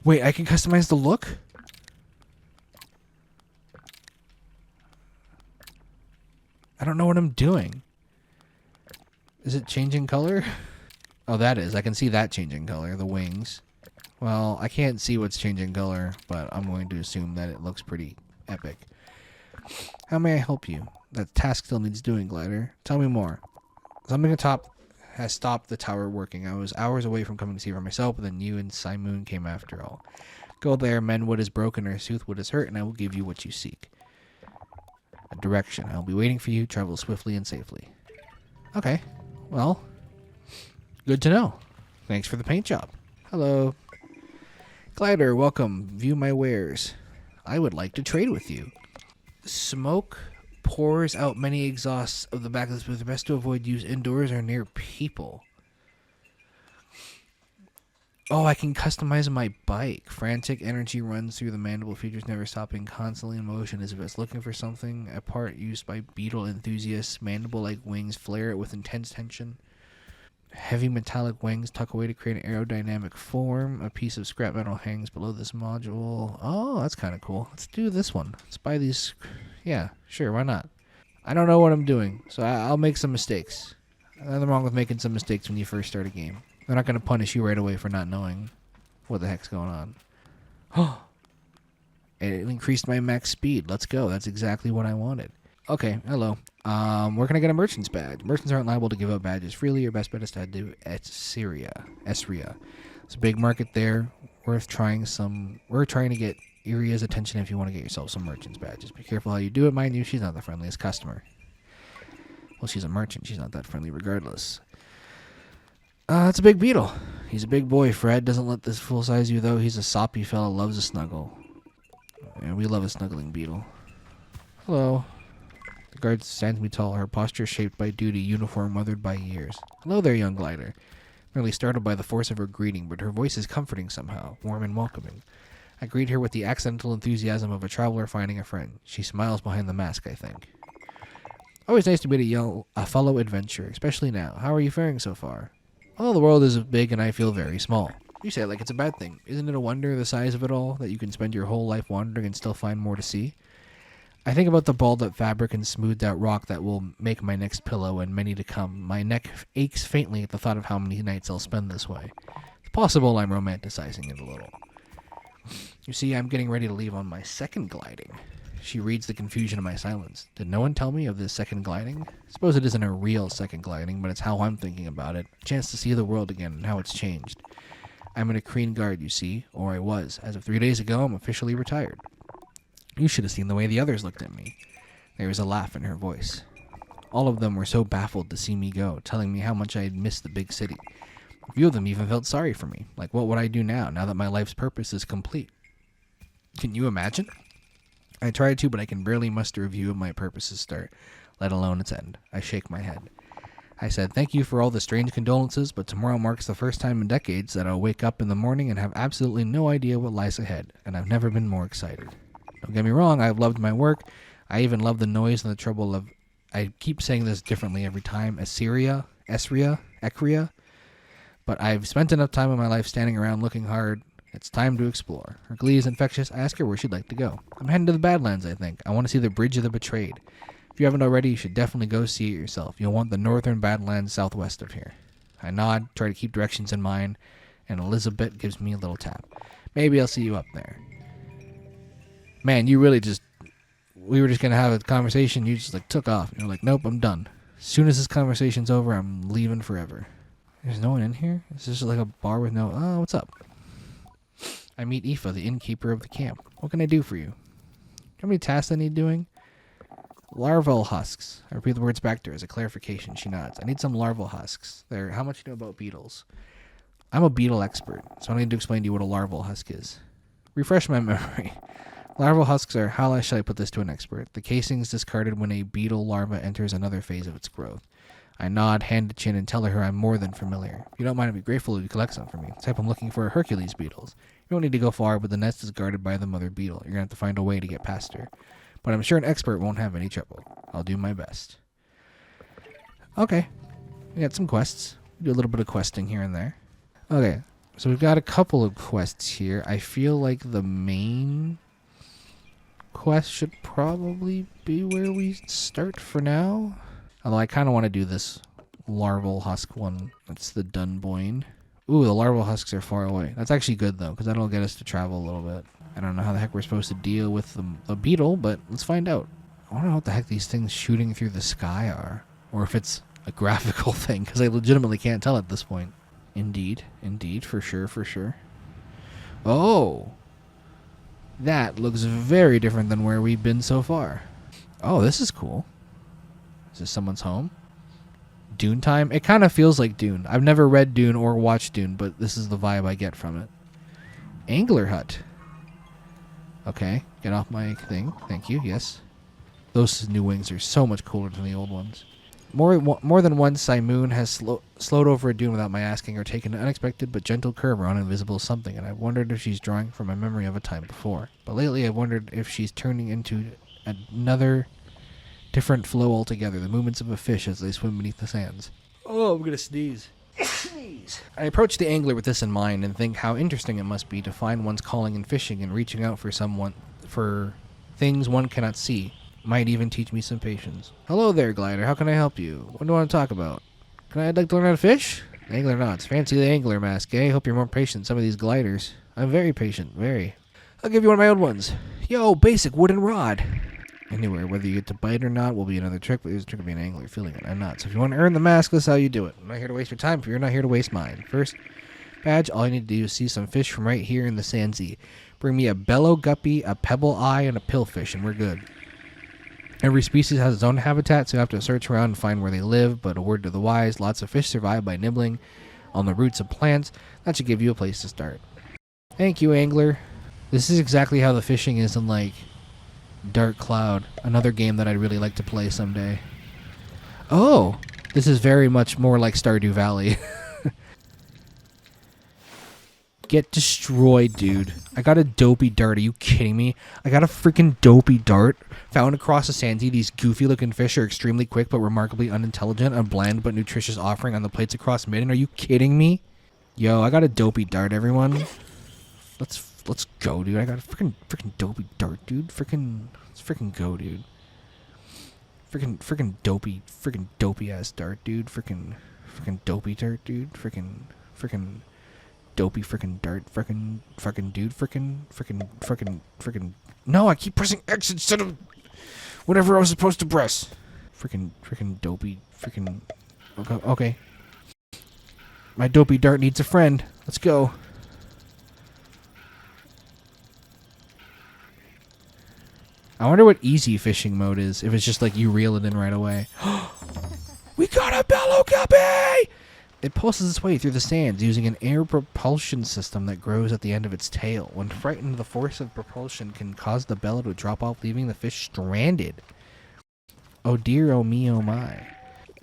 Wait, I can customize the look? I don't know what I'm doing. Is it changing color? Oh, that is. I can see that changing color, the wings. Well, I can't see what's changing color, but I'm going to assume that it looks pretty epic. How may I help you? That task still needs doing, Glider. Tell me more. Something atop has stopped the tower working. I was hours away from coming to see for myself, but then you and Simoon came after all. Go there, mend what is broken or soothe what is hurt, and I will give you what you seek. A direction. I will be waiting for you. Travel swiftly and safely. Okay. Well, good to know. Thanks for the paint job. Hello. Glider, welcome. View my wares. I would like to trade with you. Smoke pours out many exhausts of the back of this booth. Best to avoid use indoors or near people. Oh, I can customize my bike. Frantic energy runs through the mandible features, never stopping, constantly in motion as if it's looking for something. A part used by beetle enthusiasts. Mandible-like wings flare it with intense tension. Heavy metallic wings tuck away to create an aerodynamic form. A piece of scrap metal hangs below this module. Oh, that's kind of cool. Let's do this one. Let's buy these. Yeah, sure, why not? I don't know what I'm doing, so I'll make some mistakes. Nothing wrong with making some mistakes when you first start a game. They're not going to punish you right away for not knowing what the heck's going on. Oh, it increased my max speed. Let's go. That's exactly what I wanted. Okay, hello. Where can I get a merchant's badge? Merchants aren't liable to give up badges freely. Your best bet is to head to Esria. It's a big market there. We're trying to get Iria's attention if you want to get yourself some merchant's badges. Be careful how you do it, mind you. She's not the friendliest customer. Well, she's a merchant. She's not that friendly regardless. It's a big beetle. He's a big boy, Fred. Doesn't let this fool size you, though. He's a soppy fella, loves a snuggle. Yeah, we love a snuggling beetle. Hello. The guard stands me tall, her posture shaped by duty, uniform weathered by years. Hello there, young glider. Merely startled by the force of her greeting, but her voice is comforting somehow, warm and welcoming. I greet her with the accidental enthusiasm of a traveler finding a friend. She smiles behind the mask, I think. Always nice to meet a fellow adventurer, especially now. How are you faring so far? Well, the world is big and I feel very small. You say it like it's a bad thing. Isn't it a wonder, the size of it all, that you can spend your whole life wandering and still find more to see? I think about the balled-up fabric and smoothed-out rock that will make my next pillow and many to come. My neck aches faintly at the thought of how many nights I'll spend this way. It's possible I'm romanticizing it a little. You see, I'm getting ready to leave on my second gliding. She reads the confusion in my silence. Did no one tell me of this second gliding? Suppose it isn't a real second gliding, but it's how I'm thinking about it. A chance to see the world again and how it's changed. I'm an Akreen guard, you see, or I was. As of 3 days ago, I'm officially retired. You should have seen the way the others looked at me. There was a laugh in her voice. All of them were so baffled to see me go, telling me how much I had missed the big city. A few of them even felt sorry for me, like what would I do now that my life's purpose is complete? Can you imagine? I tried to, but I can barely muster a view of my purpose's start, let alone its end. I shake my head. I said, thank you for all the strange condolences, but tomorrow marks the first time in decades that I'll wake up in the morning and have absolutely no idea what lies ahead, and I've never been more excited. Don't get me wrong, I've loved my work. I even love the noise and the trouble of, I keep saying this differently every time, Esria, but I've spent enough time in my life standing around looking hard. It's time to explore. Her glee is infectious. I ask her where she'd like to go. I'm heading to the Badlands, I think. I want to see the Bridge of the Betrayed. If you haven't already, you should definitely go see it yourself. You'll want the northern Badlands southwest of here. I nod, try to keep directions in mind, and Elizabeth gives me a little tap. Maybe I'll see you up there. Man, you really we were just going to have a conversation. You just took off. You're like, nope, I'm done. As soon as this conversation's over, I'm leaving forever. There's no one in here? It's just like a bar with no, oh, what's up? I meet Aoife, the innkeeper of the camp. What can I do for you? How many tasks I need doing? Larval husks. I repeat the words back to her as a clarification. She nods. I need some larval husks. There. How much do you know about beetles? I'm a beetle expert, so I need to explain to you what a larval husk is. Refresh my memory. Larval husks are, how shall I put this to an expert? The casings discarded when a beetle larva enters another phase of its growth. I nod, hand to chin, and tell her I'm more than familiar. If you don't mind, I'd be grateful if you collect some for me. The type I'm looking for are Hercules beetles. You don't need to go far, but the nest is guarded by the mother beetle. You're going to have to find a way to get past her. But I'm sure an expert won't have any trouble. I'll do my best. Okay. We got some quests. We do a little bit of questing here and there. Okay. So we've got a couple of quests here. I feel like the main quest should probably be where we start for now. Although I kind of want to do this larval husk one. That's the Dunboyne. Ooh, the larval husks are far away. That's actually good, though, because that'll get us to travel a little bit. I don't know how the heck we're supposed to deal with the beetle, but let's find out. I don't know what the heck these things shooting through the sky are. Or if it's a graphical thing, because I legitimately can't tell at this point. Indeed, for sure. Oh! That looks very different than where we've been so far. Oh, this is cool. Is this someone's home? Dune time? It kind of feels like Dune. I've never read Dune or watched Dune, but this is the vibe I get from it. Angler hut. Okay, get off my thing. Thank you, yes. Those new wings are so much cooler than the old ones. More than once, Simoon has slowed over a dune without my asking, or taken an unexpected but gentle curve around invisible something, and I've wondered if she's drawing from a memory of a time before. But lately, I've wondered if she's turning into another different flow altogether, the movements of a fish as they swim beneath the sands. Oh, I'm gonna sneeze. I approach the angler with this in mind and think how interesting it must be to find one's calling in fishing and reaching out for things one cannot see. Might even teach me some patience. Hello there, glider. How can I help you? What do you want to talk about? I'd like to learn how to fish? Angler nods. Fancy the angler mask, eh? Hope you're more patient than some of these gliders. I'm very patient, very. I'll give you one of my old ones. Yo, basic wooden rod. Anyway, whether you get to bite or not will be another trick, but here's a trick of being an angler, feeling it. I'm not. So if you want to earn the mask, this is how you do it. I'm not here to waste your time, but you're not here to waste mine. First badge, all you need to do is see some fish from right here in the Sandsea. Bring me a bellow guppy, a pebble eye, and a pillfish, and we're good. Every species has its own habitat, so you have to search around and find where they live, but a word to the wise, lots of fish survive by nibbling on the roots of plants. That should give you a place to start. Thank you, angler. This is exactly how the fishing is in, like, Dark Cloud, another game that I'd really like to play someday. Oh, this is very much more like Stardew Valley. Get destroyed, dude. I got a dopey dart. Are you kidding me? I got a freaking dopey dart. Found across the Sandsea, these goofy-looking fish are extremely quick but remarkably unintelligent. A bland but nutritious offering on the plates across midden. Are you kidding me? Yo, I got a dopey dart, everyone. Let's go, dude. I got a freaking dopey dart, dude. Let's freaking go, dude. Freaking dopey ass dart, dude. Freaking dopey dart, dude. Freaking dopey dart. Freaking dude. Freaking. No, I keep pressing X instead of whatever I was supposed to press. Freaking dopey. Okay. My dopey dart needs a friend. Let's go. I wonder what easy fishing mode is, if it's just like you reel it in right away. We got a bellow guppy! It pulses its way through the sands using an air propulsion system that grows at the end of its tail. When frightened, the force of propulsion can cause the bellow to drop off, leaving the fish stranded. Oh dear, oh me, oh my.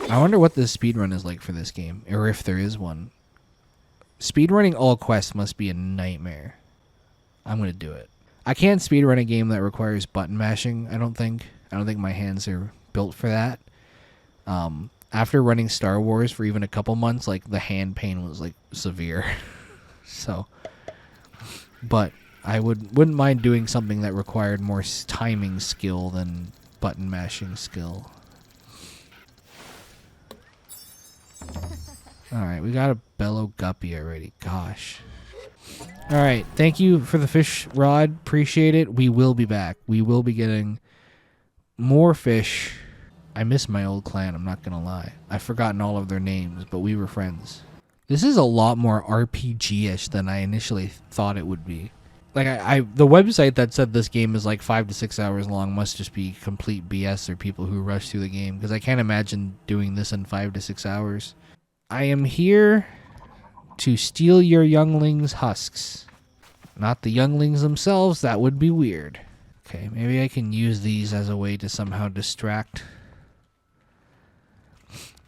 I wonder what the speedrun is like for this game, or if there is one. Speedrunning all quests must be a nightmare. I'm gonna do it. I can't speedrun a game that requires button mashing, I don't think. I don't think my hands are built for that. After running Star Wars for even a couple months, like, the hand pain was, like, severe. So, but I wouldn't mind doing something that required more timing skill than button mashing skill. Alright, we got a bellow guppy already. Gosh. Alright, thank you for the fish rod. Appreciate it. We will be back. We will be getting more fish. I miss my old clan, I'm not gonna lie. I've forgotten all of their names, but we were friends. This is a lot more RPG-ish than I initially thought it would be. Like, the website that said this game is like 5 to 6 hours long must just be complete BS or people who rush through the game, because I can't imagine doing this in 5 to 6 hours. I am here to steal your younglings' husks. Not the younglings themselves, that would be weird. Okay, maybe I can use these as a way to somehow distract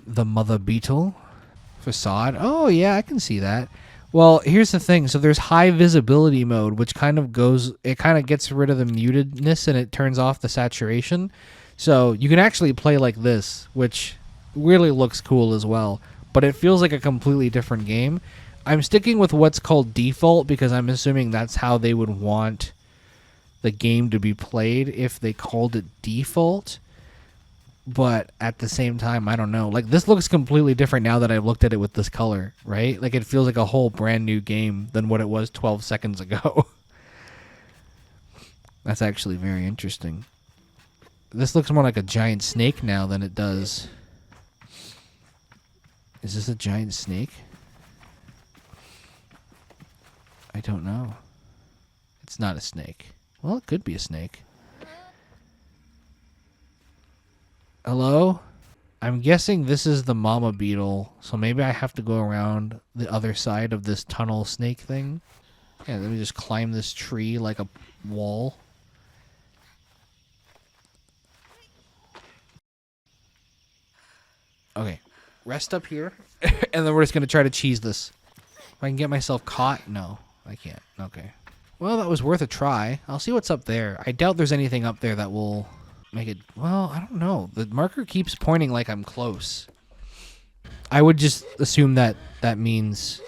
the mother beetle. Facade. Oh, yeah, I can see that. Well, here's the thing. So there's high visibility mode, which kind of gets rid of the mutedness and it turns off the saturation. So you can actually play like this, which really looks cool as well. But it feels like a completely different game. I'm sticking with what's called default because I'm assuming that's how they would want the game to be played if they called it default. But at the same time, I don't know. Like, this looks completely different now that I've looked at it with this color, right? Like, it feels like a whole brand new game than what it was 12 seconds ago. That's actually very interesting. This looks more like a giant snake now than it does. Is this a giant snake? I don't know. It's not a snake. Well, it could be a snake. Hello? I'm guessing this is the mama beetle, so maybe I have to go around the other side of this tunnel snake thing. Yeah, let me just climb this tree like a wall. Okay. Rest up here. And then we're just going to try to cheese this. If I can get myself caught. No, I can't. Okay. Well, that was worth a try. I'll see what's up there. I doubt there's anything up there that will make it... Well, I don't know. The marker keeps pointing like I'm close. I would just assume that that means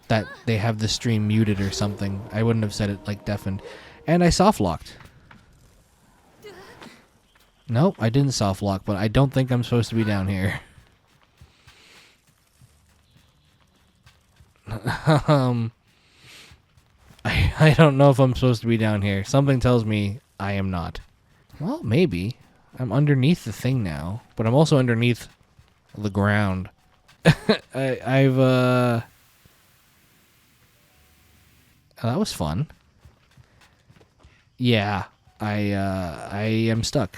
that they have the stream muted or something. I wouldn't have said it like deafened. And I soft locked. Nope, I didn't soft lock, but I don't think I'm supposed to be down here. I don't know if I'm supposed to be down here. Something tells me I am not. Well, maybe. I'm underneath the thing now, but I'm also underneath the ground. Oh, that was fun. Yeah, I am stuck.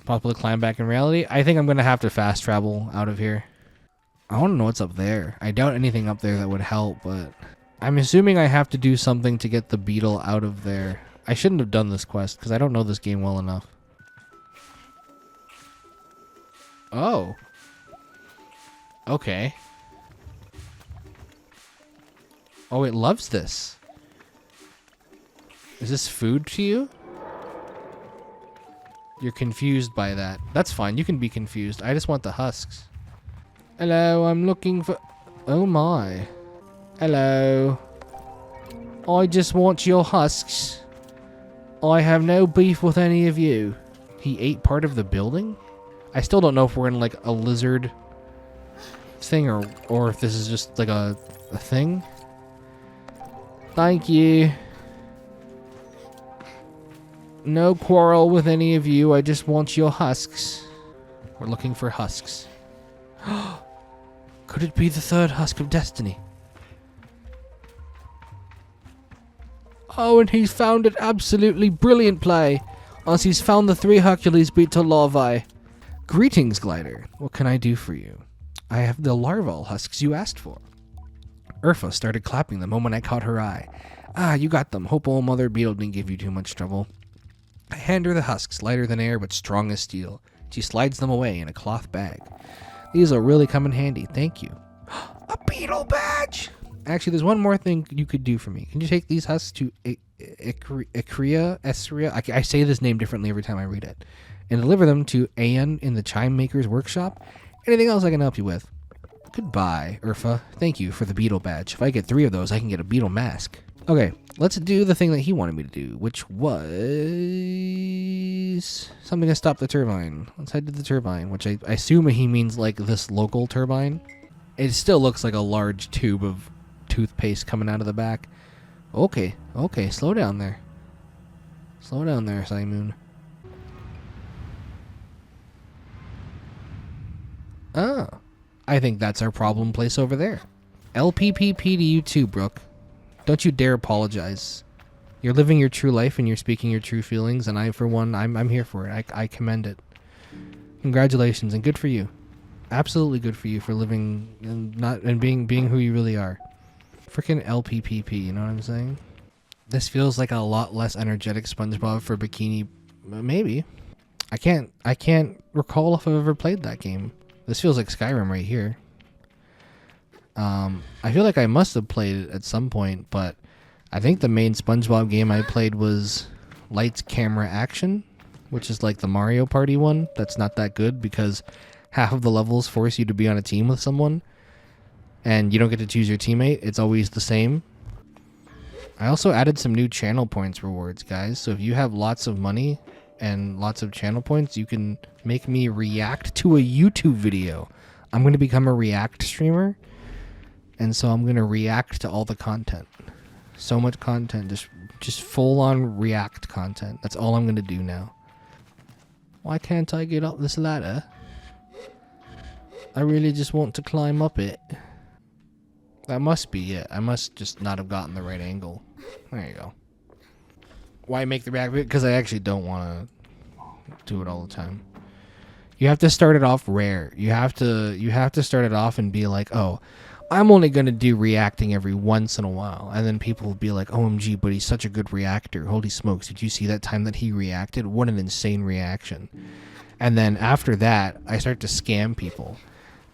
Possibly climb back in reality. I think I'm gonna have to fast travel out of here. I want to know what's up there. I doubt anything up there that would help, but I'm assuming I have to do something to get the beetle out of there. I shouldn't have done this quest because I don't know this game well enough. Oh. Okay. Oh, it loves this. Is this food to you? You're confused by that. That's fine. You can be confused. I just want the husks. Hello, I'm looking for... Oh my. Hello. I just want your husks. I have no beef with any of you. He ate part of the building? I still don't know if we're in like a lizard thing or if this is just like a thing. Thank you. No quarrel with any of you. I just want your husks. We're looking for husks. Could it be the third husk of destiny? Oh, and he's found it. Absolutely brilliant play. As he's found the 3 Hercules beat to larvae. Greetings, Glider. What can I do for you? I have the larval husks you asked for. Urfa started clapping the moment I caught her eye. Ah, you got them. Hope old Mother Beetle didn't give you too much trouble. I hand her the husks, lighter than air but strong as steel. She slides them away in a cloth bag. These will really come in handy, thank you. A beetle badge! Actually, there's one more thing you could do for me. Can you take these husks to Esria? I say this name differently every time I read it. And deliver them to Aeon in the Chime Maker's workshop? Anything else I can help you with? Goodbye, Urfa. Thank you for the beetle badge. If I get 3 of those, I can get a beetle mask. Okay, let's do the thing that he wanted me to do, which was something to stop the turbine. Let's head to the turbine, which I assume he means like this local turbine. It still looks like a large tube of toothpaste coming out of the back. Okay, slow down there. Slow down there, Simon. Ah, I think that's our problem place over there. LPPP to you too, Brooke. Don't you dare apologize. You're living your true life and you're speaking your true feelings, and I, for one, I'm here for it. I commend it. Congratulations, and good for you. Absolutely good for you for living and being who you really are. Freaking LPPP, you know what I'm saying? This feels like a lot less energetic SpongeBob for Bikini. Maybe. I can't recall if I've ever played that game. This feels like Skyrim right here. I feel like I must have played it at some point, but I think the main SpongeBob game I played was Lights, Camera, Action, which is like the Mario Party one. That's not that good because half of the levels force you to be on a team with someone, and you don't get to choose your teammate. It's always the same. I also added some new channel points rewards, guys. So if you have lots of money and lots of channel points, you can make me react to a YouTube video. I'm going to become a React streamer. And so I'm going to react to all the content. So much content. Just full-on React content. That's all I'm going to do now. Why can't I get up this ladder? I really just want to climb up it. That must be it. I must just not have gotten the right angle. There you go. Why make the React video? Because I actually don't want to do it all the time. You have to start it off rare. You have to start it off and be like, oh, I'm only going to do reacting every once in a while. And then people will be like, OMG, but he's such a good reactor. Holy smokes, did you see that time that he reacted? What an insane reaction. And then after that, I start to scam people.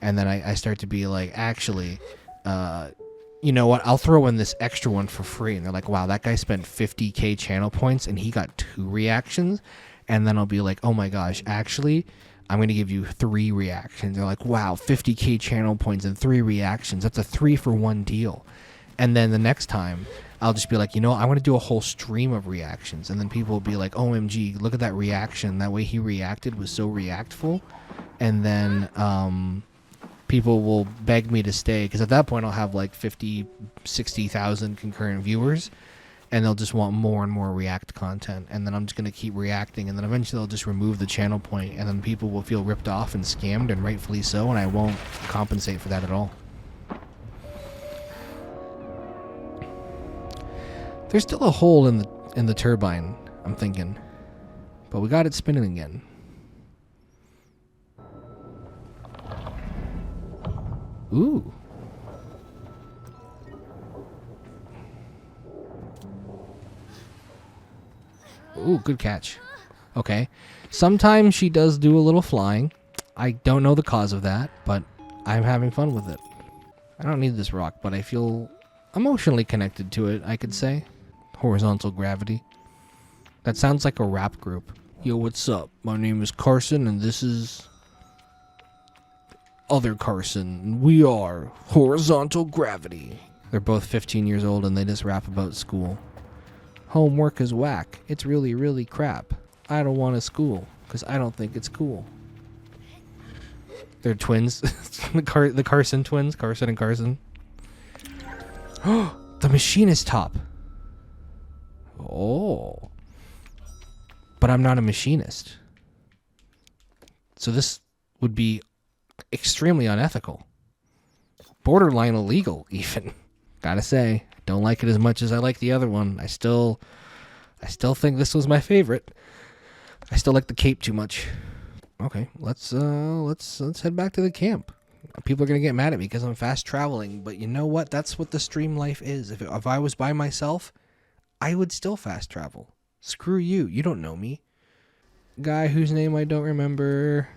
And then I start to be like, actually, you know what? I'll throw in this extra one for free. And they're like, wow, that guy spent 50K channel points and he got 2 reactions. And then I'll be like, oh my gosh, actually, I'm going to give you 3 reactions. They're like, wow, 50K channel points and 3 reactions. That's a 3-for-1 deal. And then the next time, I'll just be like, you know, I want to do a whole stream of reactions. And then people will be like, OMG, look at that reaction. That way he reacted was so reactful. And then people will beg me to stay. Because at that point, I'll have like 50, 60,000 concurrent viewers. And they'll just want more and more React content. And then I'm just going to keep reacting. And then eventually they'll just remove the channel point. And then people will feel ripped off and scammed, and rightfully so. And I won't compensate for that at all. There's still a hole in the turbine, I'm thinking. But we got it spinning again. Ooh. Ooh, good catch. Okay. Sometimes she does do a little flying. I don't know the cause of that, but I'm having fun with it. I don't need this rock, but I feel emotionally connected to it, I could say. Horizontal gravity. That sounds like a rap group. Yo, what's up? My name is Carson, and this is other Carson. We are Horizontal Gravity. They're both 15 years old, and they just rap about school. Homework is whack. It's really, really crap. I don't want to school, because I don't think it's cool. They're twins. the Carson twins. Carson and Carson. Oh, the machinist top. Oh. But I'm not a machinist. So this would be extremely unethical. Borderline illegal, even. Gotta say, don't like it as much as I like the other one. I still think this was my favorite. I still like the cape too much. Okay, let's head back to the camp. People are gonna get mad at me because I'm fast traveling, but you know what? That's what the stream life is. If I was by myself, I would still fast travel. Screw you. You don't know me. Guy whose name I don't remember.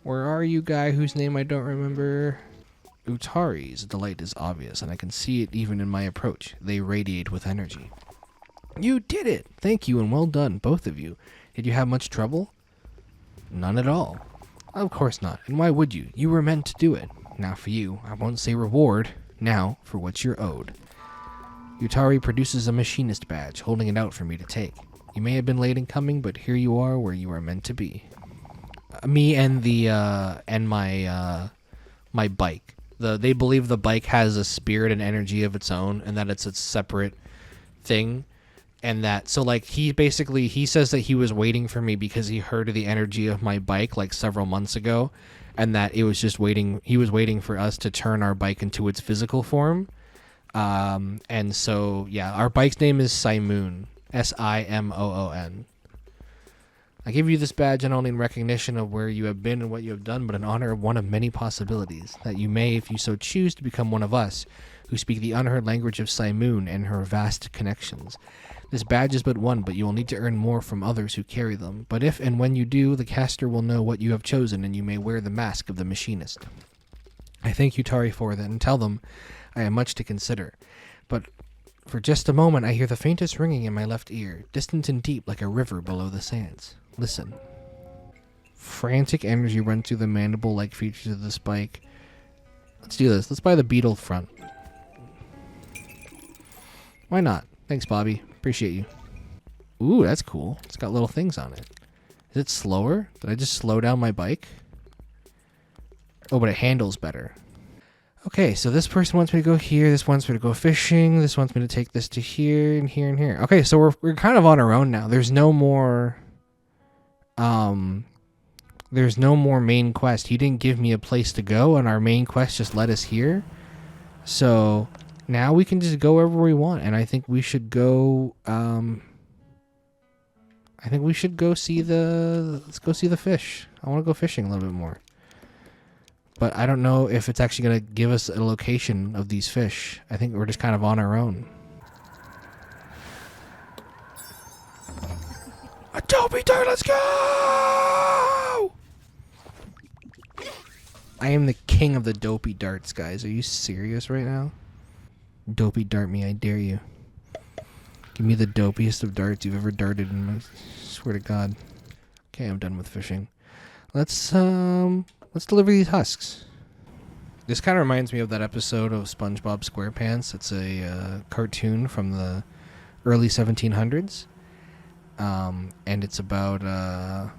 Where are you, guy whose name I don't remember? Utari's delight is obvious, and I can see it even in my approach. They radiate with energy. You did it! Thank you, and well done, both of you. Did you have much trouble? None at all. Of course not. And why would you? You were meant to do it. Now for you, I won't say reward. Now for what you're owed. Utari produces a machinist badge, holding it out for me to take. You may have been late in coming, but here you are where you are meant to be. Me and my bike. They believe the bike has a spirit and energy of its own, and that it's a separate thing. And that, so like, he says that he was waiting for me because he heard the energy of my bike like several months ago, and that he was waiting for us to turn our bike into its physical form. And so, yeah, our bike's name is Simoon. Simoon. I give you this badge not only in recognition of where you have been and what you have done, but in honor of one of many possibilities, that you may, if you so choose, to become one of us, who speak the unheard language of Simoon and her vast connections. This badge is but one, but you will need to earn more from others who carry them. But if and when you do, the caster will know what you have chosen, and you may wear the mask of the machinist. I thank Utari for that, and tell them I have much to consider. But for just a moment, I hear the faintest ringing in my left ear, distant and deep like a river below the sands. Listen. Frantic energy runs through the mandible-like features of the spike. Let's do this. Let's buy the beetle front. Why not? Thanks, Bobby. Appreciate you. Ooh, that's cool. It's got little things on it. Is it slower? Did I just slow down my bike? Oh, but it handles better. Okay, so this person wants me to go here. This wants me to go fishing. This wants me to take this to here and here and here. Okay, so we're kind of on our own now. There's no more main quest. He didn't give me a place to go, and our main quest just led us here. So now we can just go wherever we want, and I think we should go. Let's go see the fish. I want to go fishing a little bit more. But I don't know if it's actually going to give us a location of these fish. I think we're just kind of on our own. A Dopey Dart, let's go! I am the king of the Dopey Darts, guys. Are you serious right now? Dopey Dart me, I dare you. Give me the dopiest of darts you've ever darted in my... Swear to God. Okay, I'm done with fishing. Let's deliver these husks. This kind of reminds me of that episode of SpongeBob SquarePants. It's a cartoon from the early 1700s. And it's about a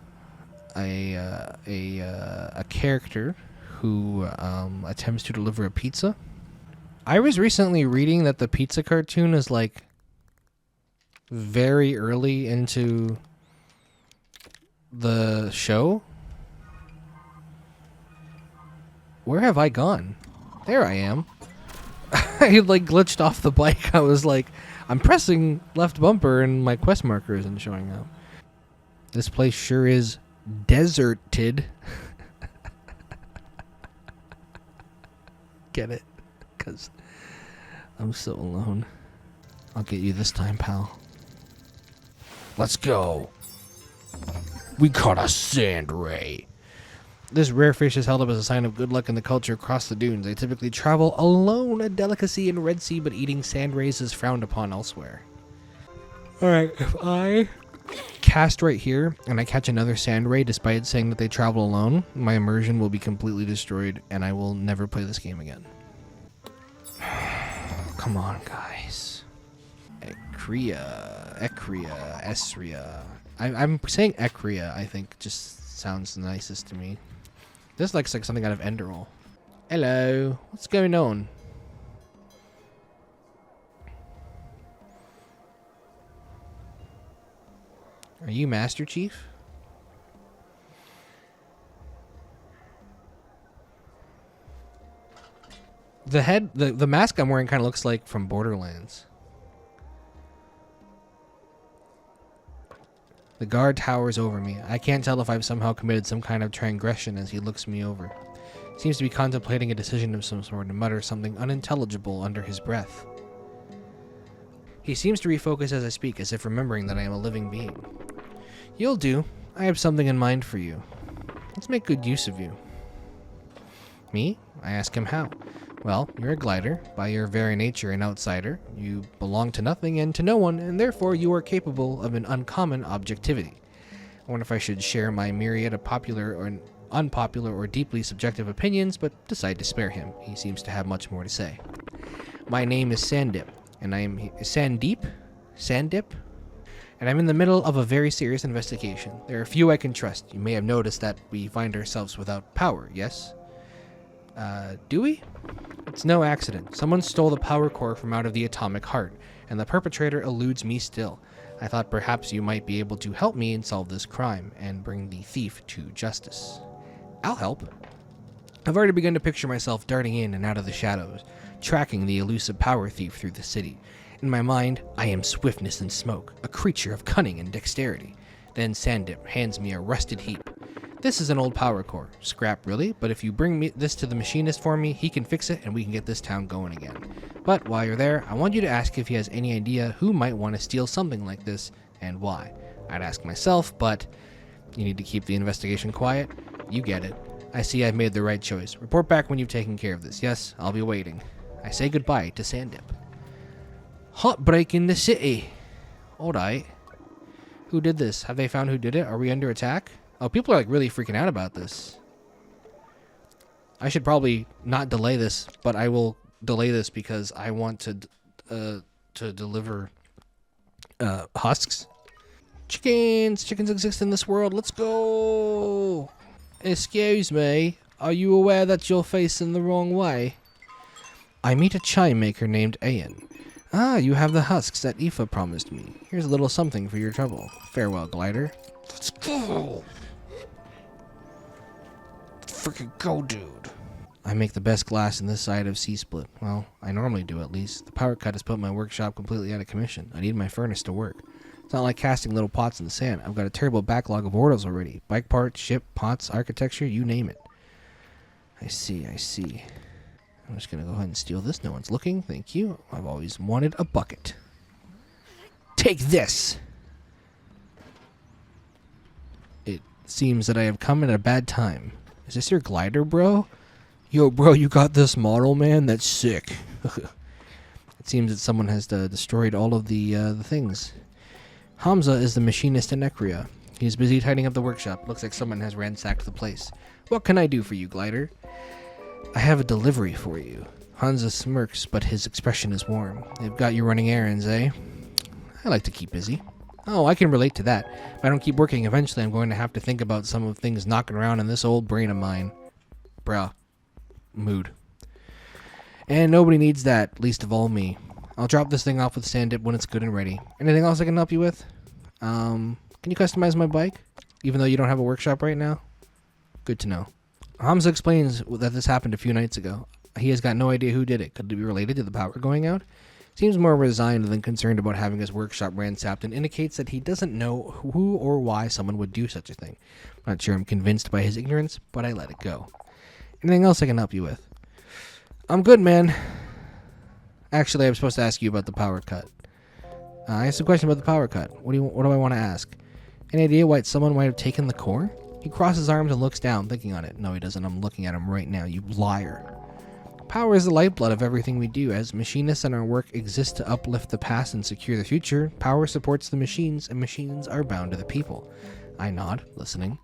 character who attempts to deliver a pizza. I was recently reading that the pizza cartoon is like very early into the show. Where have I gone? There I am. I like glitched off the bike. I was like, I'm pressing left bumper and my quest marker isn't showing up. This place sure is deserted. Get it? Because I'm so alone. I'll get you this time, pal. Let's go. We caught a sand ray. This rare fish is held up as a sign of good luck in the culture across the dunes. They typically travel alone, a delicacy in Red Sea, but eating sand rays is frowned upon elsewhere. Alright, if I cast right here and I catch another sand ray despite saying that they travel alone, my immersion will be completely destroyed and I will never play this game again. Come on, guys. Ekria, Esria. I'm saying Ekria, I think, just sounds nicest to me. This looks like something out of Enderroll. Hello, what's going on? Are you Master Chief? The head, the mask I'm wearing kind of looks like from Borderlands. The guard towers over me. I can't tell if I've somehow committed some kind of transgression as he looks me over. Seems to be contemplating a decision of some sort and mutters something unintelligible under his breath. He seems to refocus as I speak, as if remembering that I am a living being. You'll do. I have something in mind for you. Let's make good use of you. Me? I ask him how. Well, you're a glider. By your very nature an outsider. You belong to nothing and to no one, and therefore you are capable of an uncommon objectivity. I wonder if I should share my myriad of popular or unpopular or deeply subjective opinions, but decide to spare him. He seems to have much more to say. My name is Sandip, and I am Sandip? And I'm in the middle of a very serious investigation. There are few I can trust. You may have noticed that we find ourselves without power, yes? Do we? It's no accident. Someone stole the power core from out of the atomic heart, and the perpetrator eludes me still. I thought perhaps you might be able to help me and solve this crime, and bring the thief to justice. I'll help. I've already begun to picture myself darting in and out of the shadows, tracking the elusive power thief through the city. In my mind, I am swiftness and smoke, a creature of cunning and dexterity. Then Sandip hands me a rusted heap. This is an old power core. Scrap, really, but if you bring this to the machinist for me, he can fix it and we can get this town going again. But while you're there, I want you to ask if he has any idea who might want to steal something like this and why. I'd ask myself, but you need to keep the investigation quiet. You get it. I see I've made the right choice. Report back when you've taken care of this. Yes, I'll be waiting. I say goodbye to Sandip. Hot break in the city. Alright. Who did this? Have they found who did it? Are we under attack? Oh, people are like really freaking out about this. I should probably not delay this, but I will delay this because I want to deliver husks. Chickens exist in this world. Let's go. Excuse me. Are you aware that you're facing the wrong way? I meet a chime maker named Ayan. Ah, you have the husks that Aoife promised me. Here's a little something for your trouble. Farewell, glider. Let's go. Freaking go, dude. I make the best glass in this side of C-Split. Well, I normally do at least. The power cut has put my workshop completely out of commission. I need my furnace to work. It's not like casting little pots in the sand. I've got a terrible backlog of orders already. Bike parts, ship, pots, architecture, you name it. I see. I'm just going to go ahead and steal this. No one's looking. Thank you. I've always wanted a bucket. Take this! Seems that I have come at a bad time. Is this your glider, bro? Yo, bro, you got this model, man? That's sick. It seems that someone has destroyed all of the things. Hamza is the machinist in Nekria. He is busy tidying up the workshop. Looks like someone has ransacked the place. What can I do for you, glider? I have a delivery for you. Hamza smirks, but his expression is warm. They've got you running errands, eh? I like to keep busy. Oh, I can relate to that. If I don't keep working, eventually I'm going to have to think about some of the things knocking around in this old brain of mine. Bruh. Mood. And nobody needs that, least of all me. I'll drop this thing off with Sandip when it's good and ready. Anything else I can help you with? Can you customize my bike? Even though you don't have a workshop right now? Good to know. Hamza explains that this happened a few nights ago. He has got no idea who did it. Could it be related to the power going out? Seems more resigned than concerned about having his workshop ransacked and indicates that he doesn't know who or why someone would do such a thing. I'm not sure I'm convinced by his ignorance, but I let it go. Anything else I can help you with? I'm good, man. Actually, I'm supposed to ask you about the power cut. I asked a question about the power cut. What do I want to ask? Any idea why someone might have taken the core? He crosses his arms and looks down, thinking on it. No, he doesn't. I'm looking at him right now, you liar. Power is the lifeblood of everything we do. As machinists and our work exist to uplift the past and secure the future, power supports the machines, and machines are bound to the people. I nod, listening.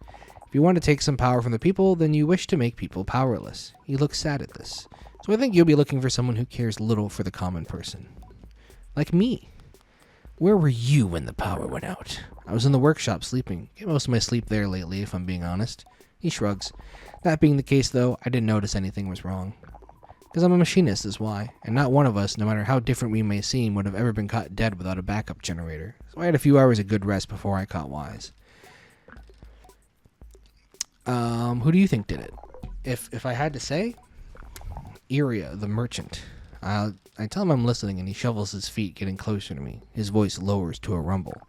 If you want to take some power from the people, then you wish to make people powerless. He looks sad at this. So I think you'll be looking for someone who cares little for the common person. Like me. Where were you when the power went out? I was in the workshop sleeping. Get most of my sleep there lately, if I'm being honest. He shrugs. That being the case, though, I didn't notice anything was wrong. Because I'm a machinist is why, and not one of us, no matter how different we may seem, would have ever been caught dead without a backup generator. So I had a few hours of good rest before I caught wise. Who do you think did it? If I had to say, Iria, the merchant. I tell him I'm listening, and he shovels his feet, getting closer to me. His voice lowers to a rumble.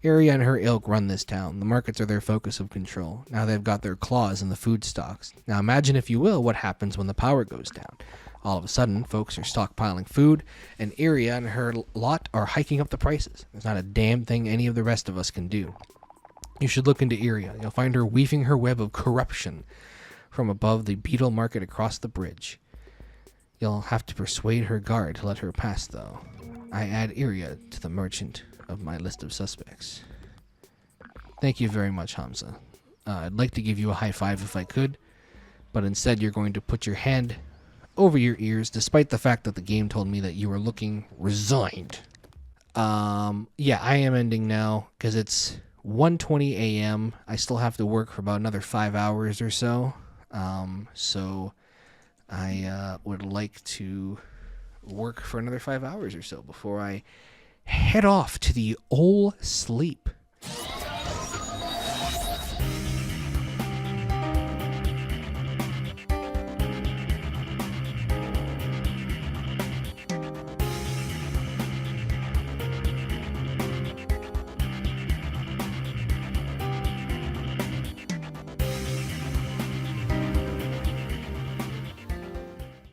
Iria and her ilk run this town. The markets are their focus of control. Now they've got their claws in the food stocks. Now imagine, if you will, what happens when the power goes down. All of a sudden, folks are stockpiling food, and Iria and her lot are hiking up the prices. There's not a damn thing any of the rest of us can do. You should look into Iria. You'll find her weaving her web of corruption from above the beetle market across the bridge. You'll have to persuade her guard to let her pass, though. I add Iria to the merchant of my list of suspects. Thank you very much, Hamza. I'd like to give you a high five if I could, but instead you're going to put your hand over your ears, despite the fact that the game told me that you were looking resigned. Yeah, I am ending now, because it's 1:20 a.m. I still have to work for about another 5 hours or so. So I would like to work for another 5 hours or so before I head off to the old sleep.